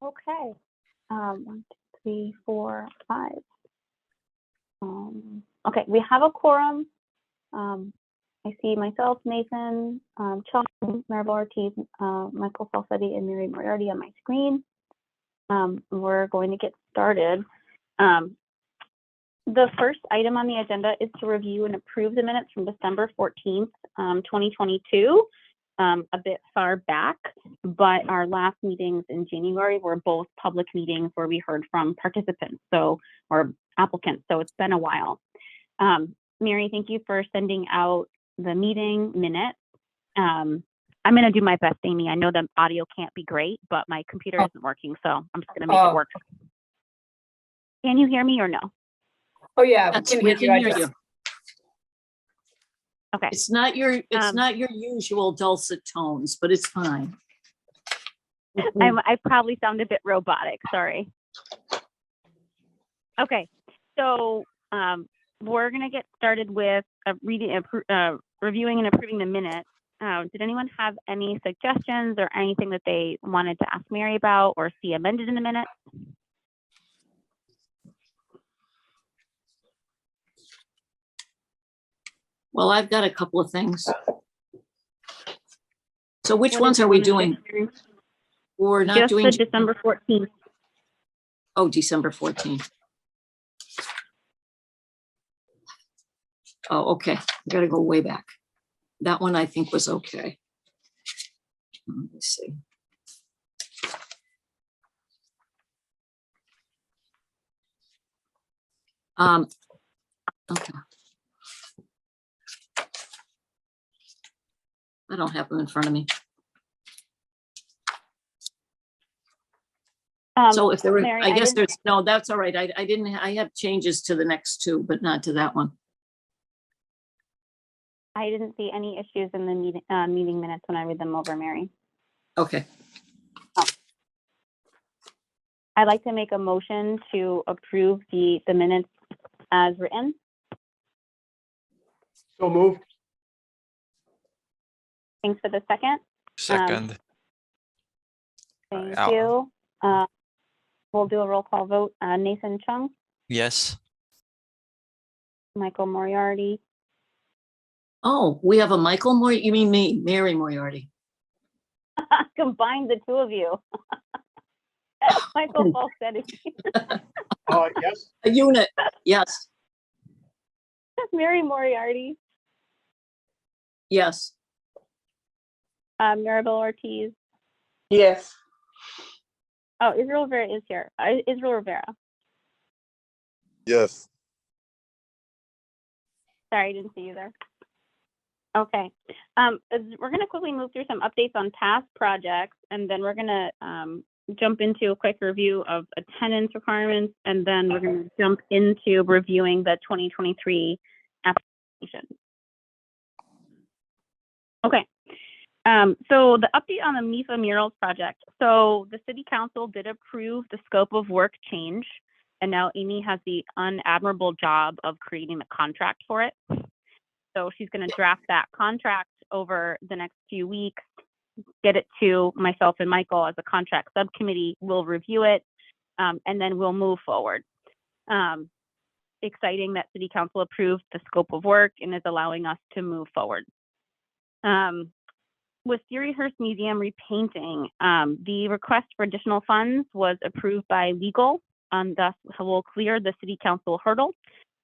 Okay. 1, 2, 3, 4, 5. Okay, we have a quorum. I see myself, Nathan, Sean, Maribel Ortiz, Michael Salcetti, and Mary Moriarty on my screen. We're going to get started. The first item on the agenda is to review and approve the minutes from December 14th, 2022. A bit far back, but our last meetings in January were both public meetings where we heard from participants, or applicants, so it's been a while. Mary, thank you for sending out the meeting minutes. I'm going to do my best, Amy. I know the audio can't be great, but my computer isn't working, so I'm just going to make it work. Can you hear me or no? Oh yeah, we can hear you. Okay. It's not your usual dulcet tones, but it's fine. I probably sound a bit robotic. Sorry. Okay, so we're going to get started with reviewing and approving the minutes. Did anyone have any suggestions or anything that they wanted to ask Mary about or see amended in the minutes? Well, I've got a couple of things. So which ones are we doing? We're not just doing the December 14th. Oh, December 14th. Oh, okay. I got to go way back. That one I think was okay. Let me see. Okay. I don't have them in front of me. So if there were, Mary, I guess there's, no, that's all right. I have changes to the next two, but not to that one. I didn't see any issues in the meeting minutes when I read them over, Mary. Okay. I'd like to make a motion to approve the minutes as written. So moved. Thanks for the second. Second. Thank Out. you. We'll do a roll call vote. Nathan Chung, Yes. Michael Moriarty. Oh, we have a Michael Moriarty. You mean me, Mary Moriarty? Combine the two of you. Michael Falsetti. Yes. A unit. Yes. Mary Moriarty. Yes. Maribel Ortiz. Yes. Oh, Israel Rivera is here. Israel Rivera. Yes. Sorry, I didn't see you there. Okay. We're going to quickly move through some updates on past projects, and then we're going to jump into a quick review of attendance requirements, and then we're going to jump into reviewing the 2023 application. Okay. So the update on the MIFA Murals project. So the City Council did approve the scope of work change, and now Amy has the unadmirable job of creating the contract for it. So she's going to draft that contract over the next few weeks, get it to myself and Michael as a contract subcommittee. We'll review it, and then we'll move forward. Exciting that City Council approved the scope of work and is allowing us to move forward. Wistariahurst Museum repainting. The request for additional funds was approved by legal, thus will clear the City Council hurdle.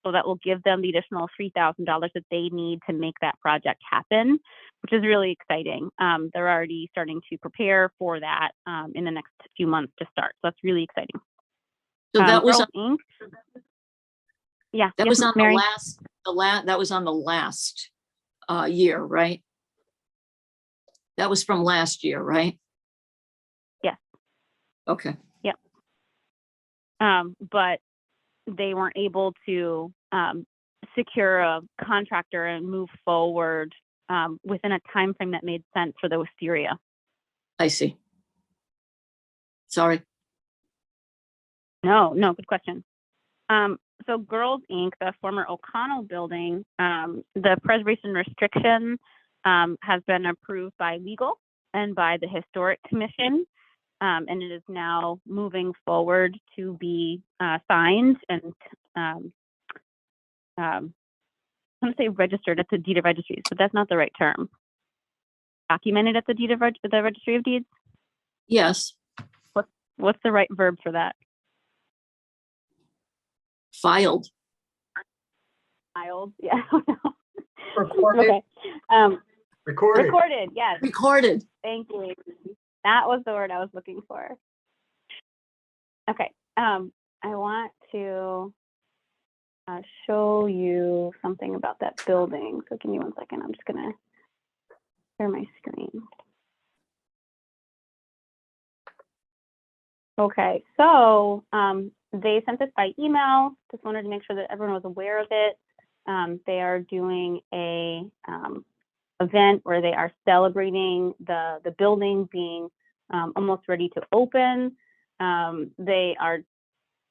So that will give them the additional $3,000 that they need to make that project happen, which is really exciting. They're already starting to prepare for that in the next few months to start. So that's really exciting. So that was Inc. Yeah, that yes, was on Mary. that was on the last year, right? That was from last year, right? Yes. Okay. Yep. But they weren't able to secure a contractor and move forward within a time frame that made sense for the wisteria. I see. Sorry. No, good question. So Girls Inc., the former O'Connell building, the preservation restriction has been approved by legal and by the Historic Commission. and it is now moving forward to be signed and I'm going to say registered at the deed of registries, but that's not the right term. Documented at the deed of the registry of deeds. Yes, What's the right verb for that? filed. Filed. Yeah. Recorded. Okay. Recorded. Recorded. Yes. Recorded. Thank you. That was the word I was looking for. Okay. I want to show you something about that building. So give me 1 second. I'm just going to share my screen. Okay. So they sent this by email. Just wanted to make sure that everyone was aware of it. They are doing a event where they are celebrating the building being almost ready to open. They are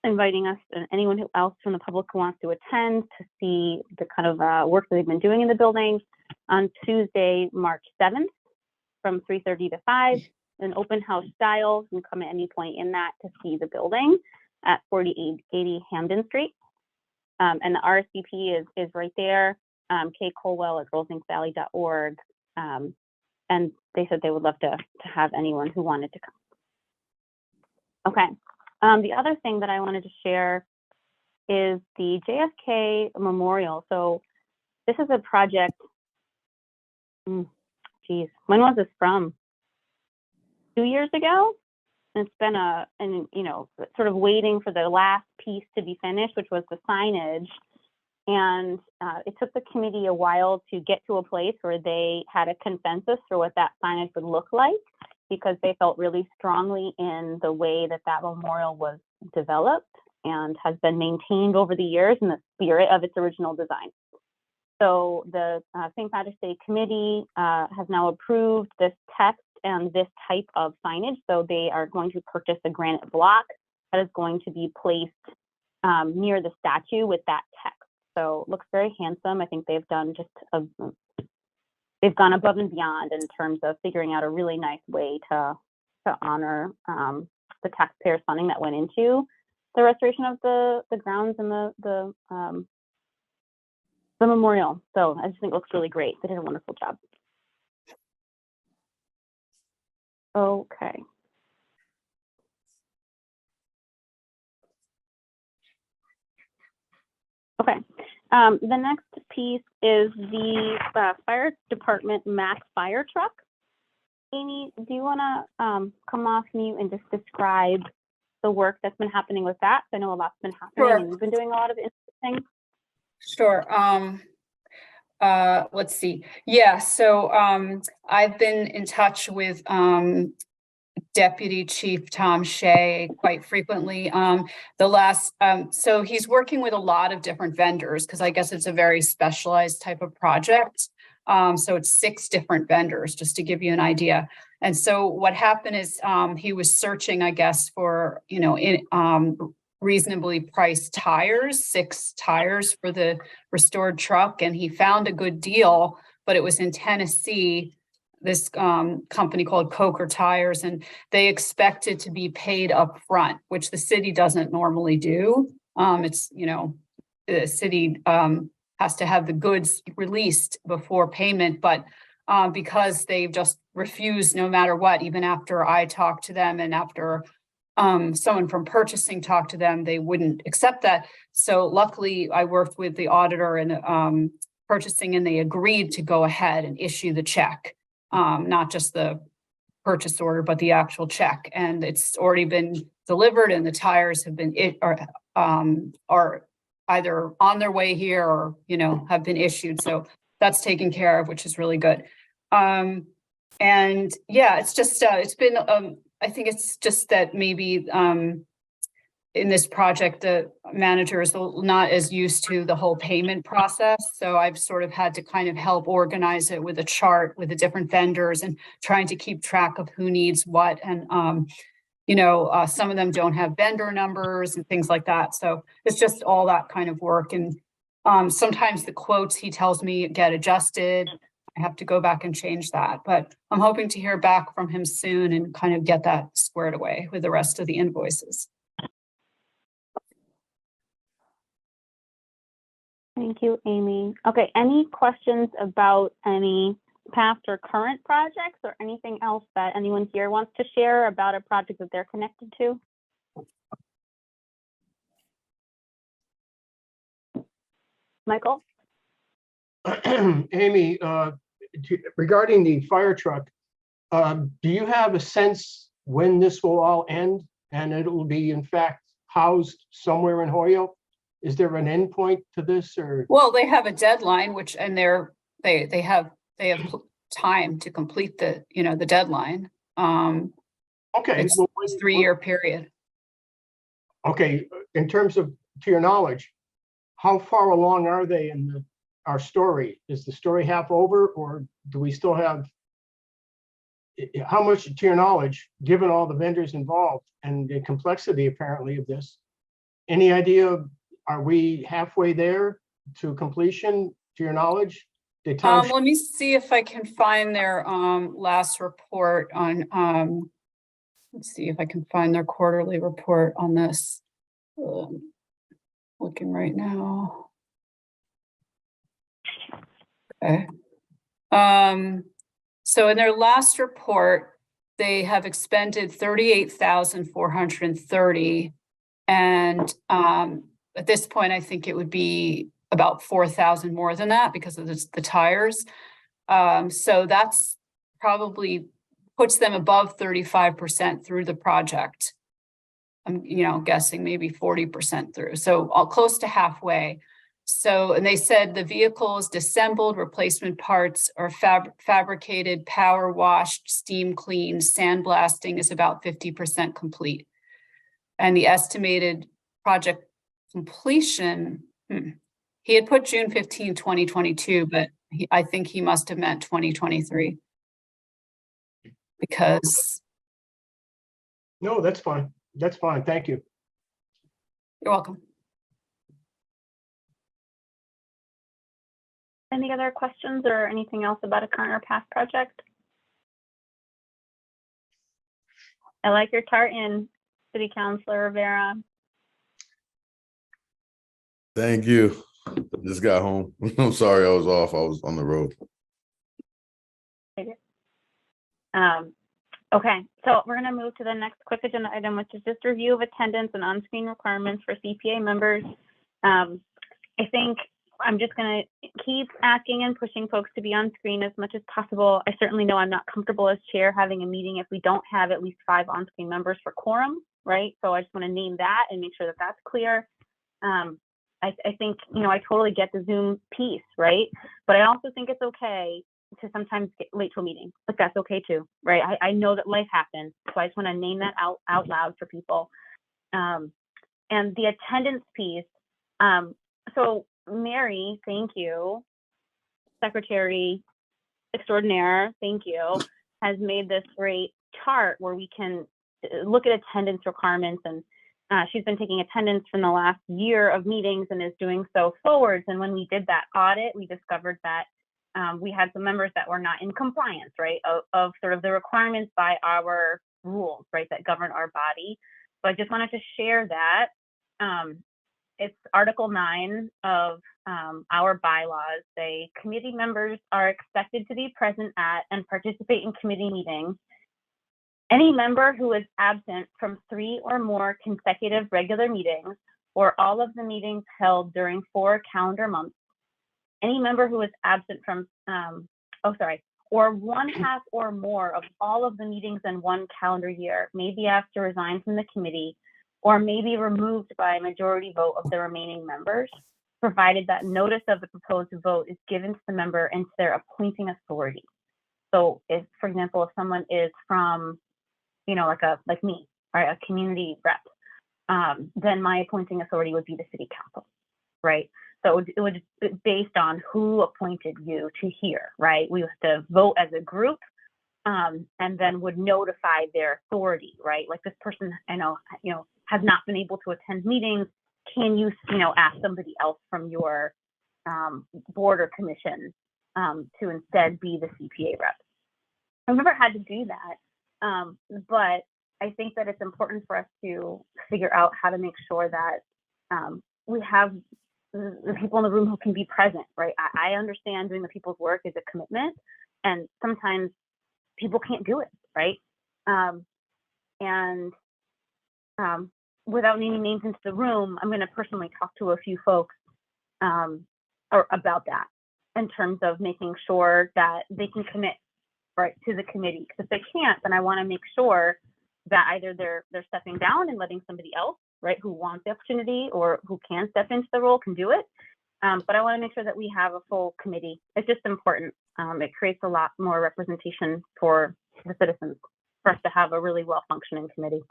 inviting us and anyone else from the public who wants to attend to see the kind of work that they've been doing in the building on Tuesday, March 7th from 3:30 to 5, an open house style. You can come at any point in that to see the building at 4880 Hamden Street. And the RSVP is right there, Kay Colwell at rosenkvalley.org. And they said they would love to have anyone who wanted to come. Okay. The other thing that I wanted to share is the JFK Memorial. So this is a project, geez, when was this from? 2 years ago? And it's been sort of waiting for the last piece to be finished, which was the signage. And it took the committee a while to get to a place where they had a consensus for what that signage would look like, because they felt really strongly in the way that that memorial was developed and has been maintained over the years in the spirit of its original design. So the St. Patrick's Day Committee has now approved this text and this type of signage. So they are going to purchase a granite block that is going to be placed near the statue with that text. So it looks very handsome. I think they've done they've gone above and beyond in terms of figuring out a really nice way to honor the taxpayers' funding that went into the restoration of the grounds and the memorial. So I just think it looks really great. They did a wonderful job. Okay. Okay. The next piece is the fire department Mack Fire Truck. Amy, do you want to come off mute and just describe the work that's been happening with that? I know a lot's been happening. Sure. And you've been doing a lot of interesting. Sure. Let's see. Yeah, so I've been in touch with Deputy Chief Tom Shea quite frequently. So he's working with a lot of different vendors, because I guess it's a very specialized type of project. So it's 6 different vendors, just to give you an idea. And so what happened is he was searching, I guess, for, reasonably priced tires, 6 tires for the restored truck. And he found a good deal, but it was in Tennessee, this company called Coker Tires, and they expected to be paid up front, which the city doesn't normally do. It's, the city has to have the goods released before payment, but because they've just refused no matter what, even after I talked to them and after someone from purchasing talked to them, they wouldn't accept that. So luckily I worked with the auditor and purchasing, and they agreed to go ahead and issue the check. Not just the purchase order, but the actual check. And it's already been delivered, and the tires have been are either on their way here or, have been issued. So that's taken care of, which is really good. And yeah, it's just, it's been, I think it's just that maybe in this project, the manager is not as used to the whole payment process. So I've sort of had to kind of help organize it with a chart with the different vendors and trying to keep track of who needs what. And, some of them don't have vendor numbers and things like that. So it's just all that kind of work. And sometimes the quotes, he tells me, get adjusted. I have to go back and change that, but I'm hoping to hear back from him soon and kind of get that squared away with the rest of the invoices. Thank you, Amy. Okay, any questions about any past or current projects or anything else that anyone here wants to share about a project that they're connected to? Michael? Amy, regarding the fire truck, do you have a sense when this will all end and it will be in fact housed somewhere in Hoyle? Is there an end point to this, or? Well, they have a deadline, which, and they have time to complete the, the deadline. Okay, It's well, a 3-year period. okay, in terms of, to your knowledge, how far along are they in our story? Is the story half over, or do we still have, how much, to your knowledge, given all the vendors involved and the complexity apparently of this, any idea, are we halfway there to completion, to your knowledge? The time, Let me see if I can find their last report on let's see if I can find their quarterly report on this. Looking right now. Okay. So in their last report, they have expended 38,430, and at this point, I think it would be about 4,000 more than that because of the tires. So that's probably puts them above 35% through the project. I'm, guessing maybe 40% through. So close to halfway. So, and they said the vehicle is disassembled, replacement parts are fabricated, power washed, steam cleaned, sandblasting is about 50% complete. And the estimated project completion, he had put June 15, 2022, but I think he must have meant 2023. Because. no, that's fine. That's fine. Thank you. You're welcome. Any other questions or anything else about a current or past project? I like your tartan, City Councilor Rivera. Thank you. Just got home. I'm sorry I was off. I was on the road. Okay, so we're going to move to the next quick agenda item, which is just review of attendance and on-screen requirements for CPA members. I think I'm just going to keep asking and pushing folks to be on screen as much as possible. I certainly know I'm not comfortable as chair having a meeting if we don't have at least 5 on-screen members for quorum, right? So I just want to name that and make sure that that's clear. I think, I totally get the Zoom piece, right? But I also think it's okay to sometimes get late to a meeting, but that's okay too, right? I know that life happens, so I just want to name that out loud for people. And the attendance piece, so Mary, thank you. Secretary extraordinaire, thank you, has made this great chart where we can look at attendance requirements, and she's been taking attendance from the last year of meetings and is doing so forwards. And when we did that audit, we discovered that we had some members that were not in compliance, right, of sort of the requirements by our rules, right, that govern our body. So I just wanted to share that. It's Article 9 of our bylaws. Say committee members are expected to be present at and participate in committee meetings. Any member who is absent from 3 or more consecutive regular meetings or all of the meetings held during 4 calendar months. Any member who is absent from, or 1/2 or more of all of the meetings in 1 calendar year may be asked to resign from the committee or may be removed by a majority vote of the remaining members, provided that notice of the proposed vote is given to the member and to their appointing authority. So if, for example, if someone is from, like me, right, a community rep, then my appointing authority would be the city council, right? So it would based on who appointed you to here, right? We have to vote as a group, and then would notify their authority, right? Like this person, I know, has not been able to attend meetings. Can you, ask somebody else from your board or commission to instead be the CPA rep. I've never had to do that, but I think that it's important for us to figure out how to make sure that we have the people in the room who can be present, right? I understand doing the people's work is a commitment, and sometimes people can't do it, right? Without naming names into the room, I'm going to personally talk to a few folks about that in terms of making sure that they can commit, right, to the committee. Because if they can't, then I want to make sure that either they're stepping down and letting somebody else, right, who wants the opportunity or who can step into the role can do it. But I want to make sure that we have a full committee. It's just important. It creates a lot more representation for the citizens for us to have a really well-functioning committee.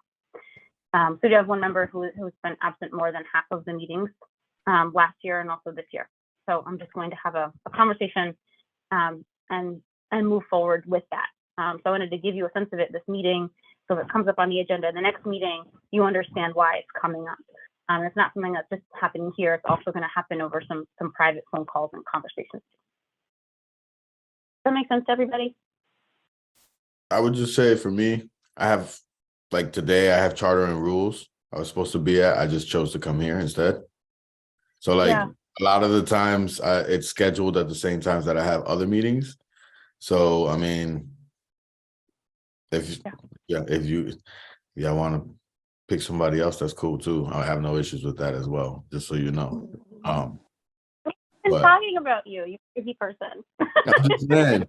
So we have one member who's been absent more than half of the meetings last year and also this year. So I'm just going to have a conversation and move forward with that. So I wanted to give you a sense of it this meeting, so if it comes up on the agenda the next meeting, you understand why it's coming up. It's not something that's just happening here. It's also going to happen over some private phone calls and conversations. Does that make sense to everybody? I would just say for me, I have, like today, I have charter and rules I was supposed to be at. I just chose to come here instead. So like Yeah. a lot of the times it's scheduled at the same times that I have other meetings. So, I mean, if you want to pick somebody else, that's cool too. I have no issues with that as well, just so you know. I'm But- talking about you, you crazy person. I'm just saying,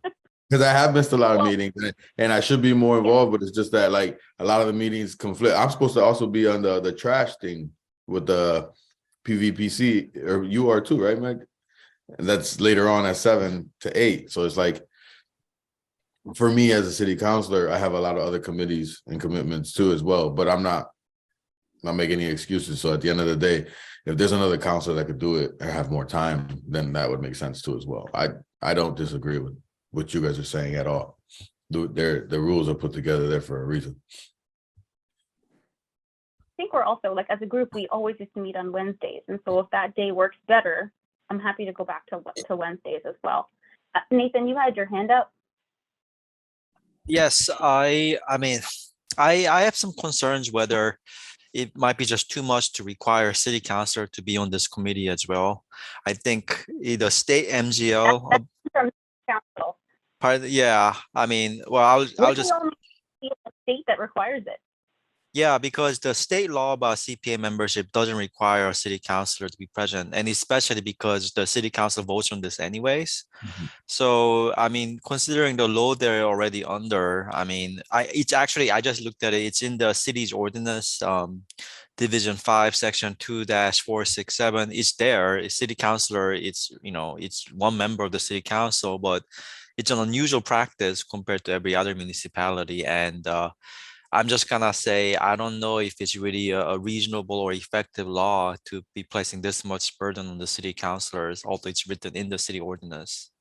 because I have missed a lot of meetings and I should be more involved, but it's just that like a lot of the meetings conflict. I'm supposed to also be on the trash thing with the PVPC, or you are too, right, Meg? And that's later on at 7 to 8. So it's like, for me as a city councilor, I have a lot of other committees and commitments too as well, but I'm not making any excuses. So at the end of the day, if there's another councilor that could do it and have more time, then that would make sense too as well. I don't disagree with what you guys are saying at all. The rules are put together there for a reason. I think we're also, like, as a group, we always used to meet on Wednesdays. And so if that day works better, I'm happy to go back to Wednesdays as well. Nathan, you had your hand up. Yes, I mean, I have some concerns whether it might be just too much to require city councilor to be on this committee as well. I think the state MGL From council. yeah, I mean, well, I'll just The state that requires it. yeah, because the state law about CPA membership doesn't require a city councilor to be present, and especially because the city council votes on this anyways. Mhm. So, I mean, considering the load they're already under, I mean, it's actually, I just looked at it. It's in the city's ordinance, Division 5, Section 2-467. It's there. It's city councilor. It's, it's one member of the city council, but it's an unusual practice compared to every other municipality. And I'm just gonna say, I don't know if it's really a reasonable or effective law to be placing this much burden on the city councilors, although it's written in the city ordinance.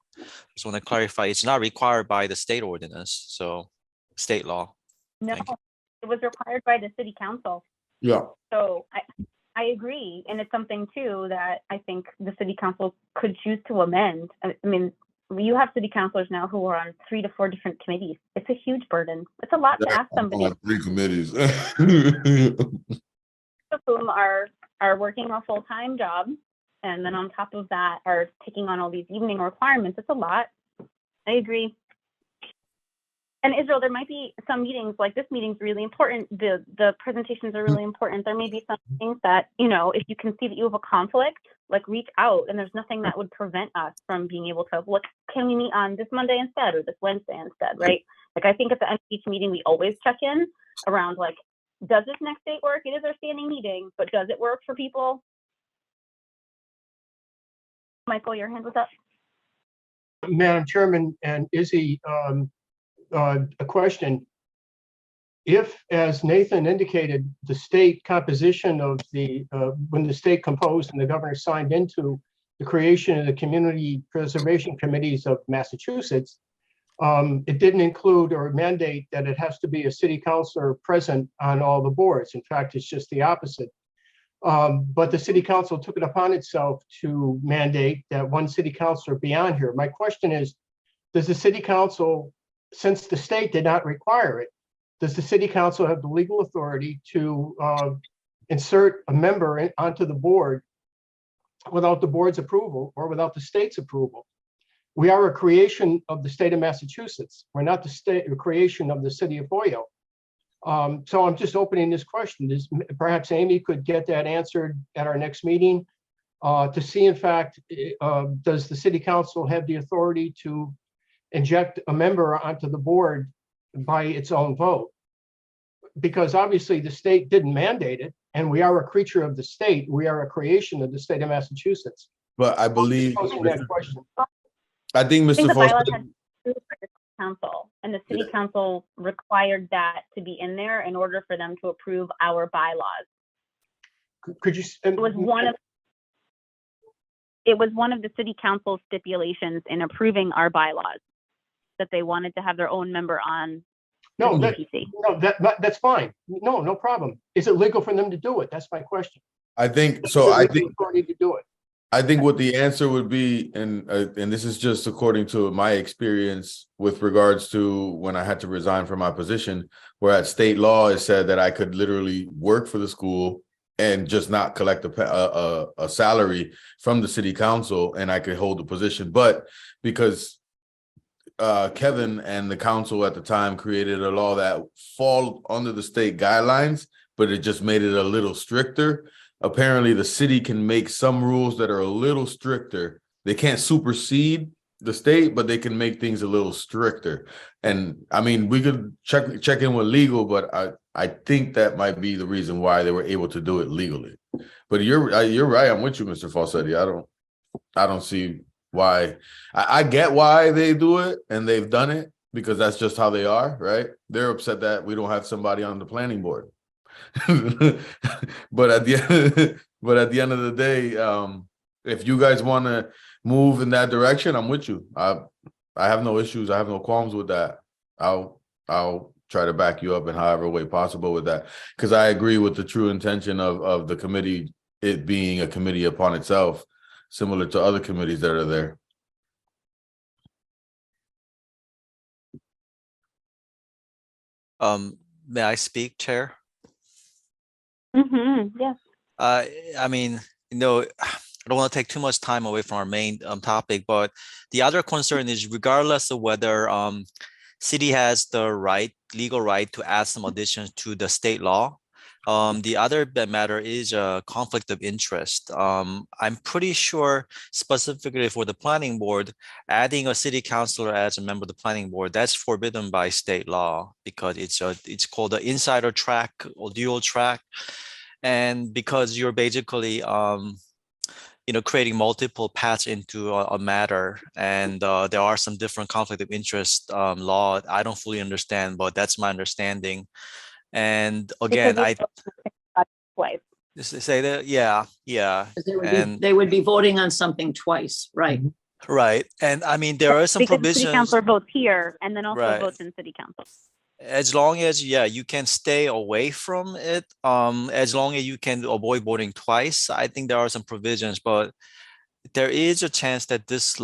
Just want to clarify, it's not required by the state ordinance, so state law. No, Thank you. it was required by the city council. Yeah. So I agree. And it's something too that I think the city council could choose to amend. I mean, you have city councilors now who are on 3 to 4 different committees. It's a huge burden. It's a lot to ask somebody, On 3 committees. of whom are working a full-time job, and then on top of that are taking on all these evening requirements. It's a lot. I agree. And Israel, there might be some meetings, like this meeting's really important. The presentations are really important. There may be some things that, if you can see that you have a conflict, like reach out, and there's nothing that would prevent us from being able to look, can we meet on this Monday instead or this Wednesday instead, right? Like, I think at the end of each meeting, we always check in around, like, does this next date work? It is our standing meeting, but does it work for people? Michael, your hand was up. Madam Chairman and Izzy, a question. If, as Nathan indicated, the state composition of when the state composed and the governor signed into the creation of the community preservation committees of Massachusetts, it didn't include or mandate that it has to be a city councilor present on all the boards. In fact, it's just the opposite. But the city council took it upon itself to mandate that one city councilor be on here. My question is, does the city council, since the state did not require it, does the city council have the legal authority to insert a member onto the board without the board's approval or without the state's approval? We are a creation of the state of Massachusetts. We're not the creation of the city of Hoyoke. So I'm just opening this question. Perhaps Amy could get that answered at our next meeting to see, in fact, does the city council have the authority to inject a member onto the board by its own vote? Because obviously the state didn't mandate it, and we are a creature of the state. We are a creation of the state of Massachusetts. But I believe, Posing that question. I think I think Mr. the Foster, bylaws had to do with the council, and the city council required that to be in there in order for them to approve our bylaws. Could you? It was one of the city council stipulations in approving our bylaws that they wanted to have their own member on No, the that, CPC. no, that's fine. No problem. Is it legal for them to do it? That's my question. I think Is so. there I legal think authority to do it. I think what the answer would be, and this is just according to my experience with regards to when I had to resign from my position, where at state law it said that I could literally work for the school and just not collect a salary from the city council, and I could hold the position. But because Kevin and the council at the time created a law that fall under the state guidelines, but it just made it a little stricter. Apparently the city can make some rules that are a little stricter. They can't supersede the state, but they can make things a little stricter. And I mean, we could check in with legal, but I think that might be the reason why they were able to do it legally. But you're right. I'm with you, Mr. Falsetti. I don't see why. I get why they do it, and they've done it because that's just how they are, right? They're upset that we don't have somebody on the planning board. but at the end of the day, if you guys want to move in that direction, I'm with you. I have no issues. I have no qualms with that. I'll try to back you up in however way possible with that, because I agree with the true intention of the committee, it being a committee upon itself, similar to other committees that are there. May I speak, Chair? Yes. I mean, I don't want to take too much time away from our main topic, but the other concern is regardless of whether city has the legal right to add some additions to the state law, the other matter is a conflict of interest. I'm pretty sure specifically for the planning board, adding a city councilor as a member of the planning board, that's forbidden by state law because it's called the insider track or dual track. And because you're basically, creating multiple paths into a matter, and there are some different conflict of interest law. I don't fully understand, but that's my understanding. And again, Twice. just say that, yeah. They would be voting on something twice, right? Right. And I mean, there are some Because provisions. city councilor votes here and then also Right. votes in city council. As long as, you can stay away from it, as long as you can avoid voting twice, I think there are some provisions, but there is a chance that this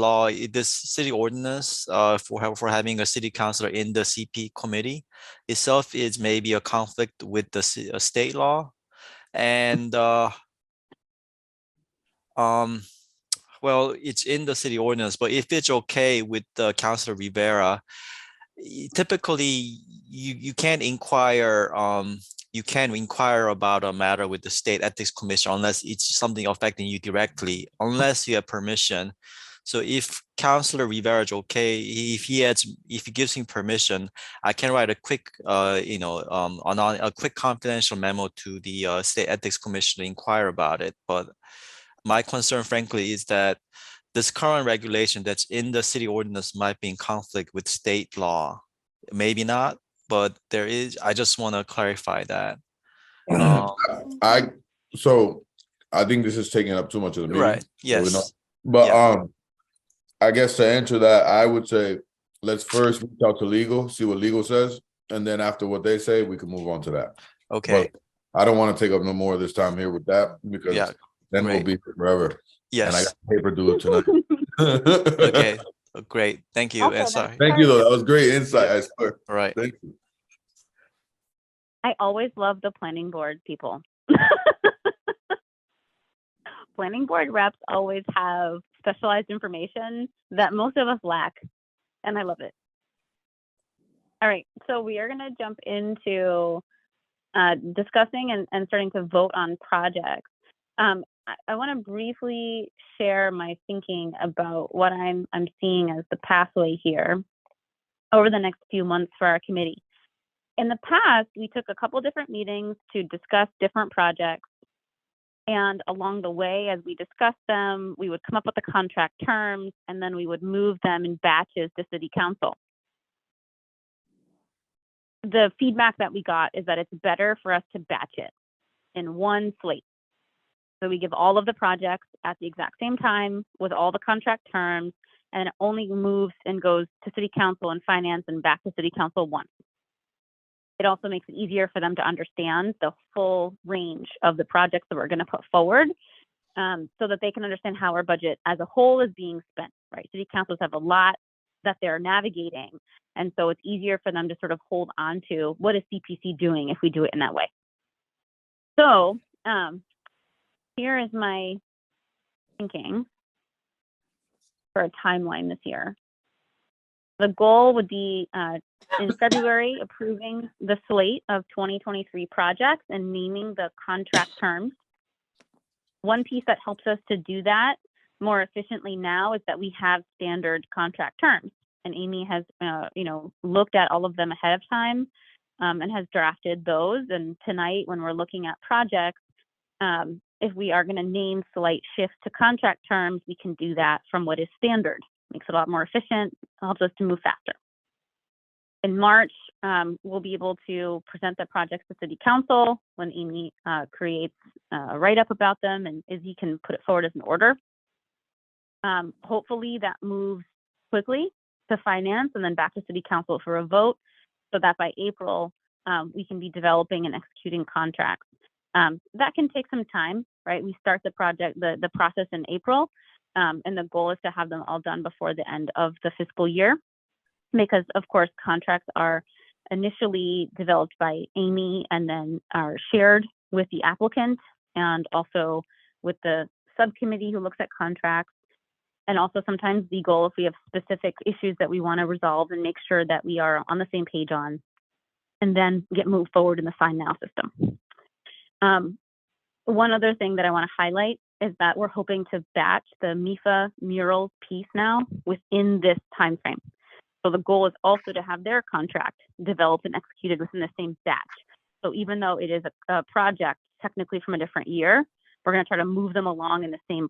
city ordinance for having a city councilor in the CP committee itself is maybe a conflict with the state law. And well, it's in the city ordinance, but if it's okay with Councilor Rivera, typically you can inquire about a matter with the state ethics commission unless it's something affecting you directly, unless you have permission. So if Councilor Rivera is okay, if he gives him permission, I can write a quick a quick confidential memo to the state ethics commission to inquire about it. But my concern, frankly, is that this current regulation that's in the city ordinance might be in conflict with state law. Maybe not, but there is. I just want to clarify that. So I think this is taking up too much of the meeting. Right. Yes. But I guess to answer that, I would say let's first reach out to legal, see what legal says, and then after what they say, we can move on to that. Okay. But I don't want to take up no more of this time here with that because Yeah, then we'll great. be here forever. And I Yes. got paper due tonight. Okay. Great. Thank you. Okay, And then. sorry. Thank you, though. That was great insight. I swear. All right. Thank you. I always love the planning board people. Planning board reps always have specialized information that most of us lack, and I love it. All right, so we are going to jump into discussing and starting to vote on projects. I want to briefly share my thinking about what I'm seeing as the pathway here over the next few months for our committee. In the past, we took a couple different meetings to discuss different projects. And along the way, as we discussed them, we would come up with the contract terms, and then we would move them in batches to City Council. The feedback that we got is that it's better for us to batch it in one slate. So we give all of the projects at the exact same time with all the contract terms, and it only moves and goes to City Council and Finance and back to City Council once. It also makes it easier for them to understand the full range of the projects that we're going to put forward, so that they can understand how our budget as a whole is being spent, right? City councils have a lot that they're navigating, and so it's easier for them to sort of hold on to what is CPC doing if we do it in that way. So here is my thinking for a timeline this year. The goal would be in February, approving the slate of 2023 projects and naming the contract terms. One piece that helps us to do that more efficiently now is that we have standard contract terms, and Amy has, looked at all of them ahead of time and has drafted those. And tonight, when we're looking at projects, if we are going to name slight shifts to contract terms, we can do that from what is standard. Makes it a lot more efficient, helps us to move faster. In March, we'll be able to present the projects to City Council when Amy creates a write-up about them, and Izzy can put it forward as an order. Hopefully that moves quickly to Finance and then back to City Council for a vote, so that by April, we can be developing and executing contracts. That can take some time, right? We start the project, the process in April, and the goal is to have them all done before the end of the fiscal year, because of course contracts are initially developed by Amy and then are shared with the applicant and also with the subcommittee who looks at contracts, and also sometimes legal if we have specific issues that we want to resolve and make sure that we are on the same page on, and then get moved forward in the sign now system. One other thing that I want to highlight is that we're hoping to batch the MIFA Murals piece now within this time frame. So the goal is also to have their contract developed and executed within the same batch. So even though it is a project technically from a different year, we're going to try to move them along in the same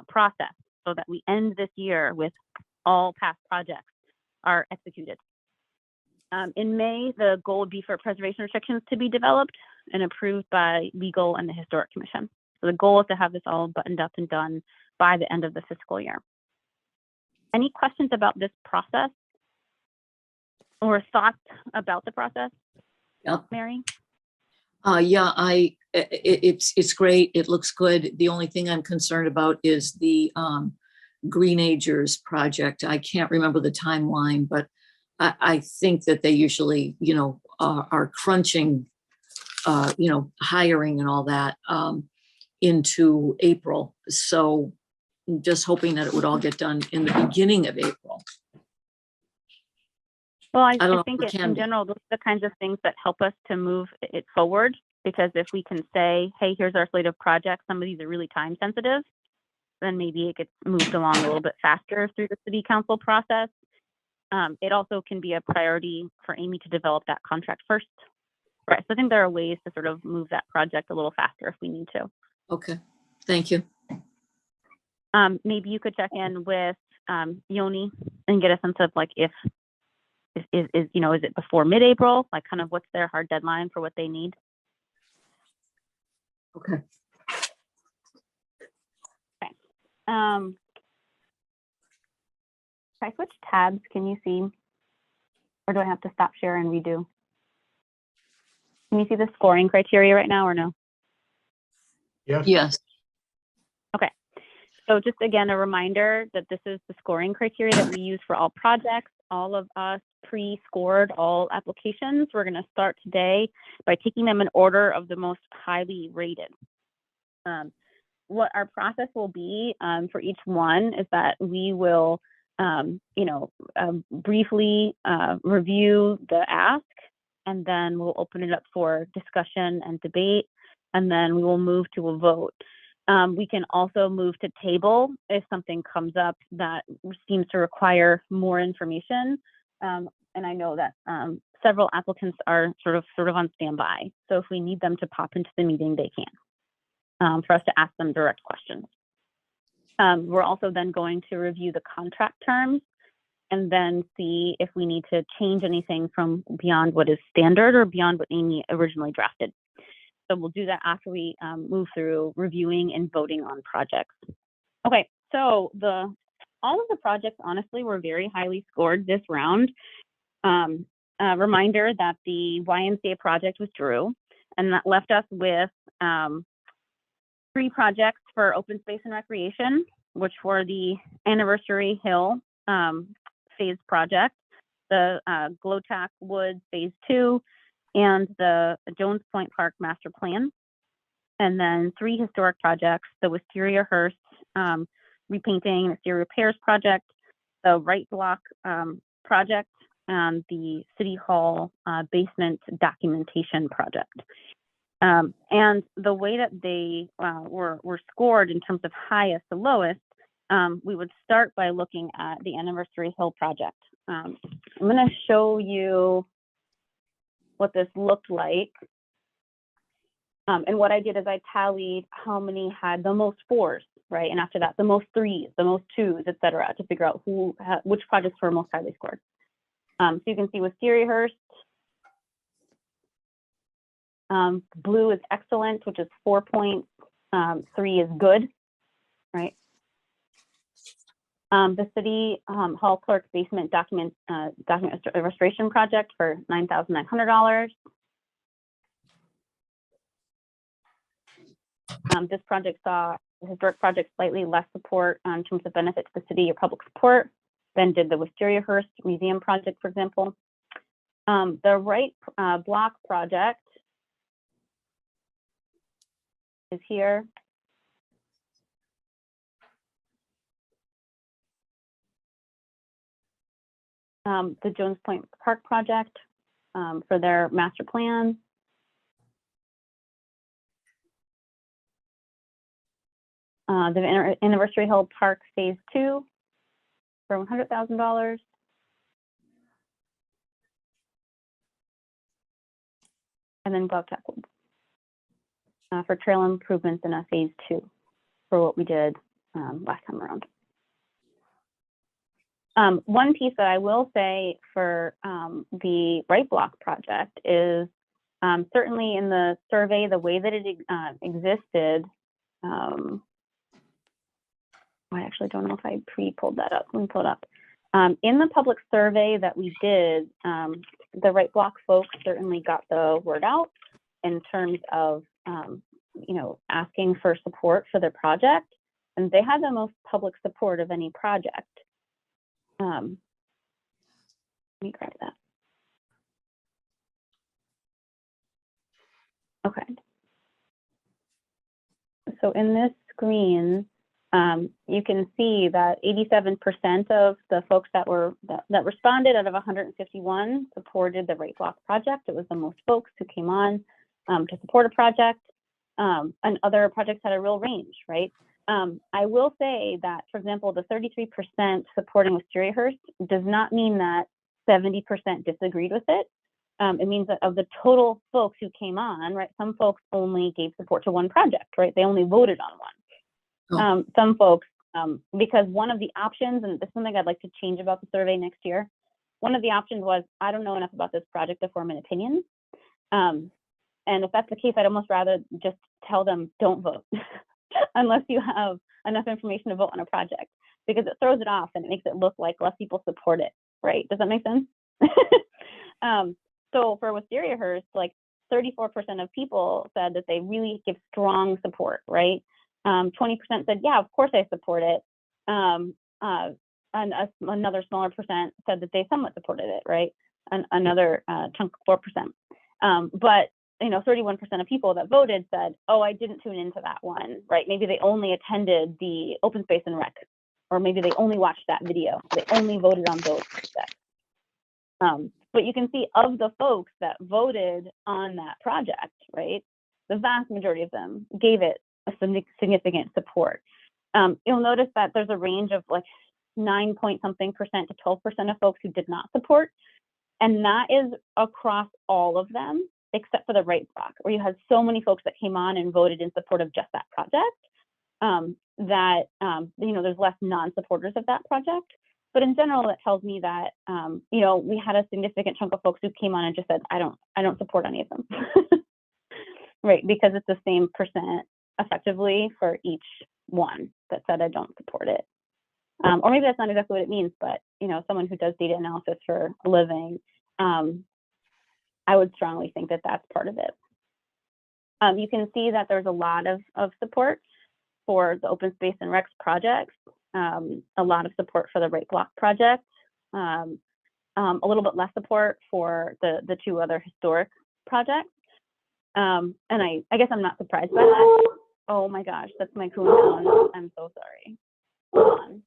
process, so that we end this year with all past projects are executed. In May, the goal would be for preservation restrictions to be developed and approved by legal and the Historic Commission. So the goal is to have this all buttoned up and done by the end of the fiscal year. Any questions about this process or thoughts about the process? Yep. Mary? It's great. It looks good. The only thing I'm concerned about is the Greenagers project. I can't remember the timeline, but I think that they usually, are crunching, hiring and all that into April. So I'm just hoping that it would all get done in the beginning of April. Well, I don't know think if it can in be. general, those are the kinds of things that help us to move it forward, because if we can say, hey, here's our slate of projects, some of these are really time sensitive, then maybe it gets moved along a little bit faster through the City Council process. It also can be a priority for Amy to develop that contract first. Right, so I think there are ways to sort of move that project a little faster if we need to. Okay, thank you. Maybe you could check in with Yoni and get a sense of like if is it before mid-April? Like kind of what's their hard deadline for what they need? Okay. Okay. Can I switch tabs? Can you see? Or do I have to stop share and redo? Can you see the scoring criteria right now or no? Yes. Yes. So just again, a reminder that this is the scoring criteria that we use for all projects. All of us pre-scored all applications. We're going to start today by taking them in order of the most highly rated. What our process will be for each one is that we will, briefly review the ask, and then we'll open it up for discussion and debate, and then we will move to a vote. We can also move to table if something comes up that seems to require more information. And I know that several applicants are sort of on standby. So if we need them to pop into the meeting, they can, for us to ask them direct questions. We're also then going to review the contract terms and then see if we need to change anything from beyond what is standard or beyond what Amy originally drafted. So we'll do that after we move through reviewing and voting on projects. Okay, so all of the projects, honestly, were very highly scored this round. A reminder that the YMCA project withdrew, and that left us with 3 projects for open space and recreation, which were the Anniversary Hill phase project, the Glowtack Woods phase 2, and the Jones Point Park master plan. And then 3 historic projects, the Wistariahurst repainting and exterior repairs project, the Right Block project, and the City Hall basement documentation project. And the way that they were scored in terms of highest to lowest, we would start by looking at the Anniversary Hill project. I'm going to show you what this looked like. And what I did is I tallied how many had the most 4s, right? And after that, the most 3s, the most 2s, et cetera, to figure out which projects were most highly scored. So you can see with Wistariahurst, blue is excellent, which is 4 points. 3 is good, right? The City Hall Clerk basement document restoration project for $9,900. This project saw the historic project slightly less support in terms of benefit to the city or public support than did the Wistariahurst Museum project, for example. The Right Block project is here. The Jones Point Park project for their master plan. The Anniversary Hill Park Phase 2 for $100,000. And then Glowtack Woods for trail improvements in a Phase 2 for what we did last time around. One piece that I will say for the Right Block project is certainly in the survey, the way that it existed, I actually don't know if I pre-pulled that up. Let me pull it up. In the public survey that we did, the Right Block folks certainly got the word out in terms of, asking for support for their project, and they had the most public support of any project. Let me grab that. Okay. So in this screen, you can see that 87% of the folks that responded out of 151 supported the Right Block project. It was the most folks who came on to support a project, and other projects had a real range, right? I will say that, for example, the 33% supporting Wistariahurst does not mean that 70% disagreed with it. It means that of the total folks who came on, right, some folks only gave support to one project, right? They only voted on one. Some folks, because one of the options, and this is something I'd like to change about the survey next year, one of the options was, I don't know enough about this project to form an opinion. And if that's the case, I'd almost rather just tell them, don't vote, unless you have enough information to vote on a project, because it throws it off and it makes it look like less people support it, right? Does that make sense? So for Wistariahurst, like, 34% of people said that they really give strong support, right? 20% said, yeah, of course I support it. And another smaller percent said that they somewhat supported it, right? Another chunk, 4%. But 31% of people that voted said, oh, I didn't tune into that one, right? Maybe they only attended the open space and rec, or maybe they only watched that video. They only voted on those projects. But you can see of the folks that voted on that project, right? The vast majority of them gave it a significant support. You'll notice that there's a range of like 9-point-something% to 12% of folks who did not support. And that is across all of them, except for the right block, where you had so many folks that came on and voted in support of just that project, that there's less non-supporters of that project. But in general, that tells me that we had a significant chunk of folks who came on and just said, I don't support any of them, right? Because it's the same percent effectively for each one that said I don't support it. Or maybe that's not exactly what it means, but someone who does data analysis for a living, I would strongly think that that's part of it. You can see that there's a lot of support for the open space and recs projects, a lot of support for the right block project, a little bit less support for the two other historic projects. And I guess I'm not surprised by that. Oh my gosh, that's my cool sound. I'm so sorry. Hold on.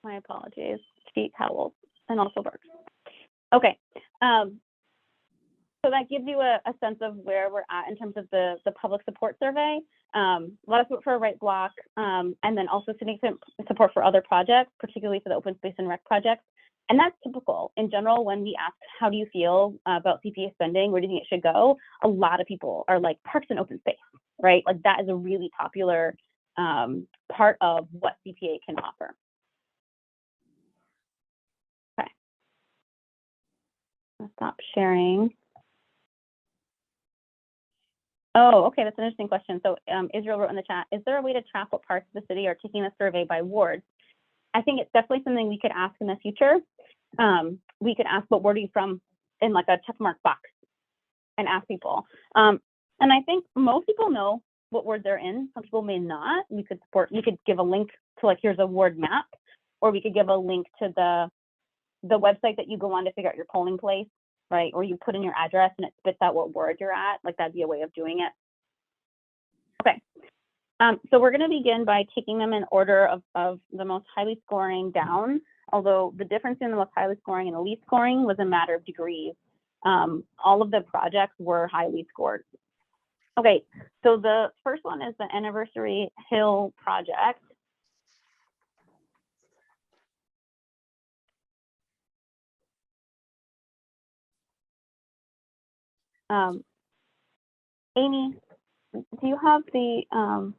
My apologies. Feet howls and also barks. Okay. So that gives you a sense of where we're at in terms of the public support survey. A lot of support for a right block, and then also significant support for other projects, particularly for the open space and rec projects. And that's typical. In general, when we ask, how do you feel about CPA spending? Where do you think it should go? A lot of people are like, parks and open space, right? Like that is a really popular part of what CPA can offer. Okay. I'll stop sharing. Oh, okay, that's an interesting question. So Israel wrote in the chat, is there a way to track what parts of the city are taking the survey by wards? I think it's definitely something we could ask in the future. We could ask, what ward are you from, in like a checkmark box, and ask people. And I think most people know what ward they're in. Some people may not. We could give a link to like, here's a ward map, or we could give a link to the website that you go on to figure out your polling place, right? Or you put in your address and it spits out what ward you're at. Like that'd be a way of doing it. Okay. So we're going to begin by taking them in order of the most highly scoring down, although the difference in the most highly scoring and the least scoring was a matter of degrees. All of the projects were highly scored. Okay, so the first one is the Anniversary Hill project. Amy, do you have the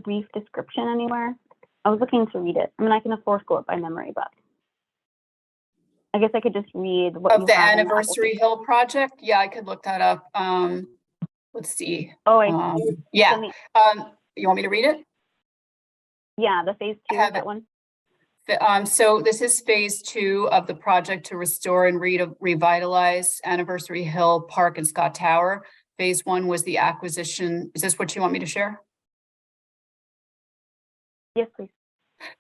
brief description anywhere? I was looking to read it. I mean, I can of course go up by memory, but I guess I could just read what Of you the have in the Anniversary Hill project? Yeah, I could look that up. Let's see. Oh, yeah. You want me to read it? Yeah, the phase 2, that one. So this is phase 2 of the project to restore and revitalize Anniversary Hill Park and Scott Tower. Phase 1 was the acquisition. Is this what you want me to share? Yes, please.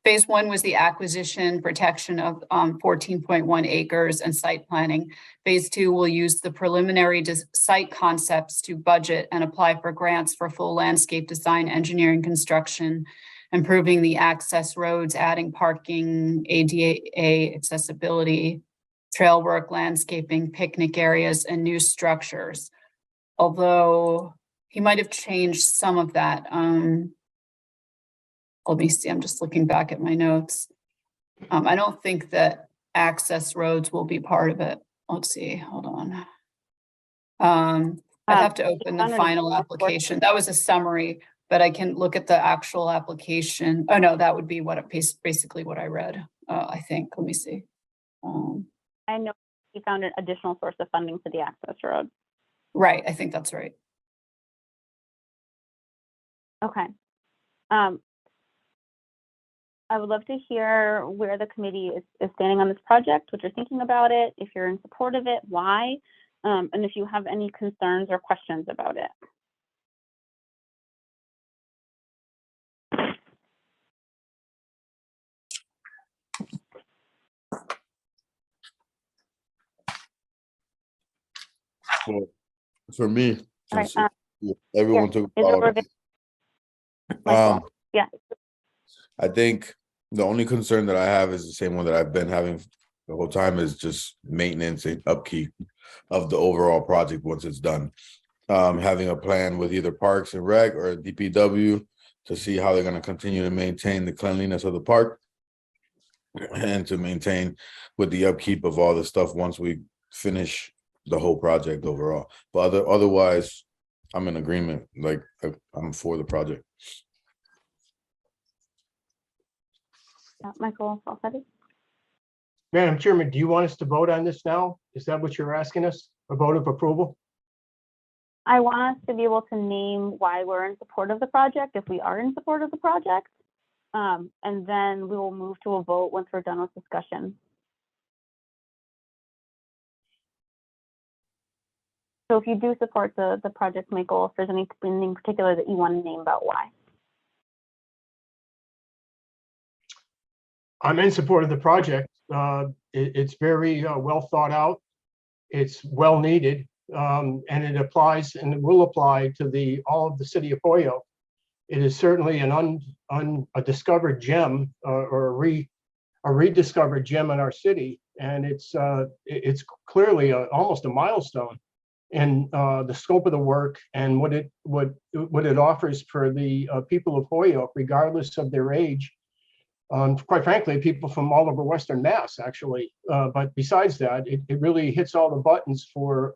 Phase 1 was the acquisition, protection of 14.1 acres and site planning. Phase 2 will use the preliminary site concepts to budget and apply for grants for full landscape design, engineering, construction, improving the access roads, adding parking, ADA accessibility, trail work, landscaping, picnic areas, and new structures. Although he might have changed some of that. Let me see, I'm just looking back at my notes. I don't think that access roads will be part of it. Let's see, hold on. I'd have to open the underneath final the source- application. That was a summary, but I can look at the actual application. Oh, no, that would be what basically what I read, I think. Let me see. I know he found an additional source of funding for the access road. Right, I think that's right. Okay. I would love to hear where the committee is standing on this project, what you're thinking about it, if you're in support of it, why, and if you have any concerns or questions about it. For me, All right, since everyone yeah, took is there a about, Michael? Yeah. I think the only concern that I have is the same one that I've been having the whole time, is just maintenance and upkeep of the overall project once it's done. Having a plan with either Parks and Rec or DPW to see how they're going to continue to maintain the cleanliness of the park and to maintain with the upkeep of all the stuff once we finish the whole project overall. But otherwise, I'm in agreement. Like, I'm for the project. Michael Falsetti? Madam Chairman, do you want us to vote on this now? Is that what you're asking us? A vote of approval? I want us to be able to name why we're in support of the project, if we are in support of the project. And then we will move to a vote once we're done with discussion. So if you do support the project, Michael, if there's anything in particular that you want to name about why. I'm in support of the project. It's very well thought out. It's well needed, and it applies and it will apply to all of the city of Holyoke. It is certainly a discovered gem or a rediscovered gem in our city, and it's clearly almost a milestone in the scope of the work and what it offers for the people of Holyoke, regardless of their age. Quite frankly, people from all over Western Mass, actually. But besides that, it really hits all the buttons for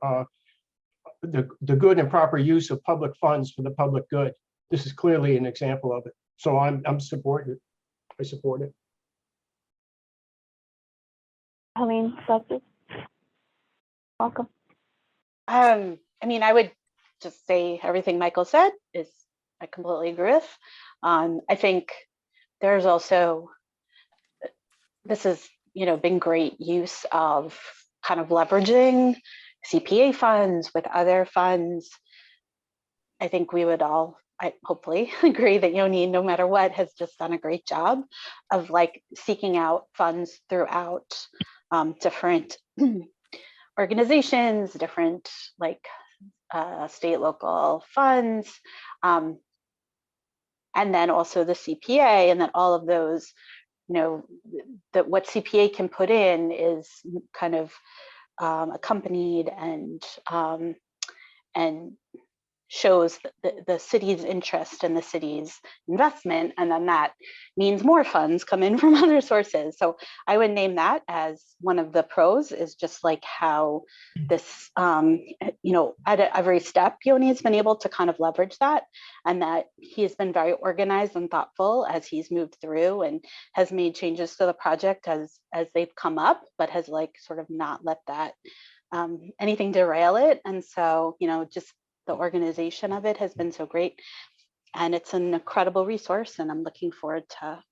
the good and proper use of public funds for the public good. This is clearly an example of it. So I'm supporting it. I support it. Helene, Dusty? Welcome. I mean, I would just say everything Michael said is I completely agree with. I think there's also, this has, been great use of kind of leveraging CPA funds with other funds. I think we would all, hopefully agree that Yoni, no matter what, has just done a great job of like seeking out funds throughout different organizations, different like state, local funds, and then also the CPA, and then all of those, that what CPA can put in is kind of accompanied and shows the city's interest and the city's investment, and then that means more funds come in from other sources. So I would name that as one of the pros, is just like how this, at every step, Yoni has been able to kind of leverage that, and that he has been very organized and thoughtful as he's moved through and has made changes to the project as they've come up, but has like sort of not let that anything derail it. And so, just the organization of it has been so great, and it's an incredible resource, and I'm looking forward to,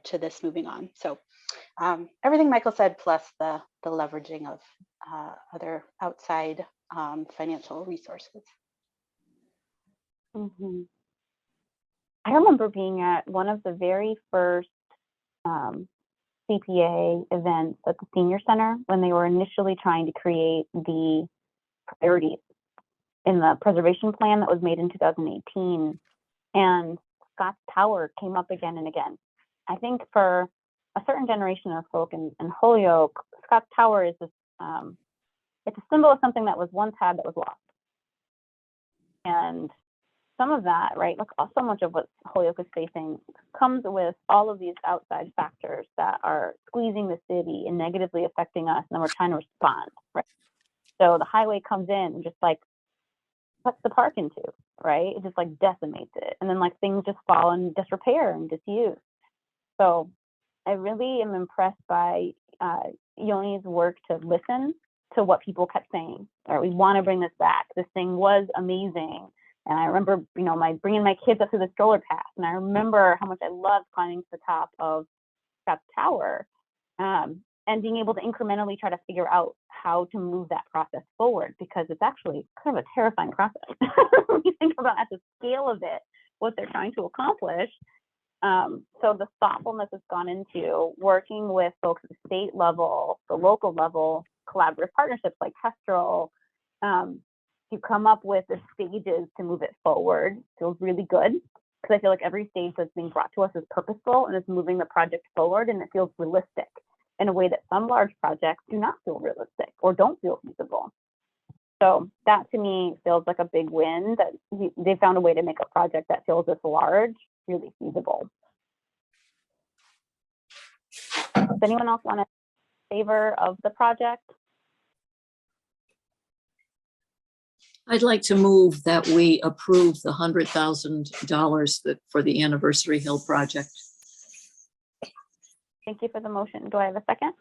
to this moving on. So everything Michael said, plus the leveraging of other outside financial resources. Mm-hmm. I remember being at one of the very first CPA events at the Senior Center when they were initially trying to create the priorities in the preservation plan that was made in 2018, and Scott's Tower came up again and again. I think for a certain generation of folk in Holyoke, Scott's Tower is this, it's a symbol of something that was once had that was lost. And some of that, right, like so much of what Holyoke is facing comes with all of these outside factors that are squeezing the city and negatively affecting us, and then we're trying to respond, right? So the highway comes in and just like cuts the park into, right? It just like decimates it. And then like things just fall in disrepair and disuse. So I really am impressed by Yoni's work to listen to what people kept saying. Or we want to bring this back. This thing was amazing. And I remember, you know, bringing my kids up to the stroller path. And I remember how much I loved climbing to the top of Scott's Tower. And being able to incrementally try to figure out how to move that process forward, because it's actually kind of a terrifying process. When you think about at the scale of it, what they're trying to accomplish. So the thoughtfulness has gone into working with folks at the state level, the local level, collaborative partnerships like Kestrel, to come up with the stages to move it forward. Feels really good, because I feel like every stage that's being brought to us is purposeful and is moving the project forward, and it feels realistic in a way that some large projects do not feel realistic or don't feel feasible. So that to me feels like a big win, that they found a way to make a project that feels this large really feasible. Does anyone else want to favor of the project? I'd like to move that we approve the $100,000 that for the Anniversary Hill project. Thank you for the motion. Do I have a second?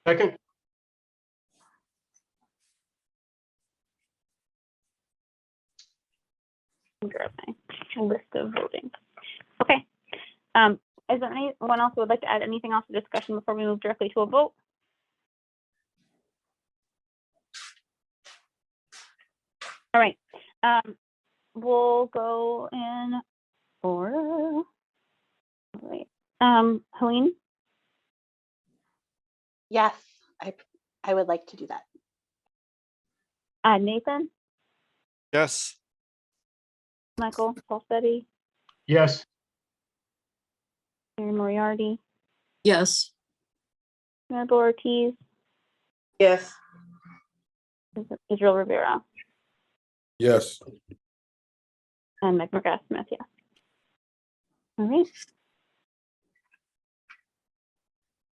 Second, Grab my list of voting. Okay. Is there anyone else who would like to add anything else to discussion before we move directly to a vote? All right. We'll go in order. All right. Helene? Yes, I would like to do that. Nathan? Yes. Michael Paulsteady? yes. Mary Moriarty? Yes, Mabel Ortiz? Yes. Israel Rivera? Yes. And Meg McGrath Smith, yes. All right.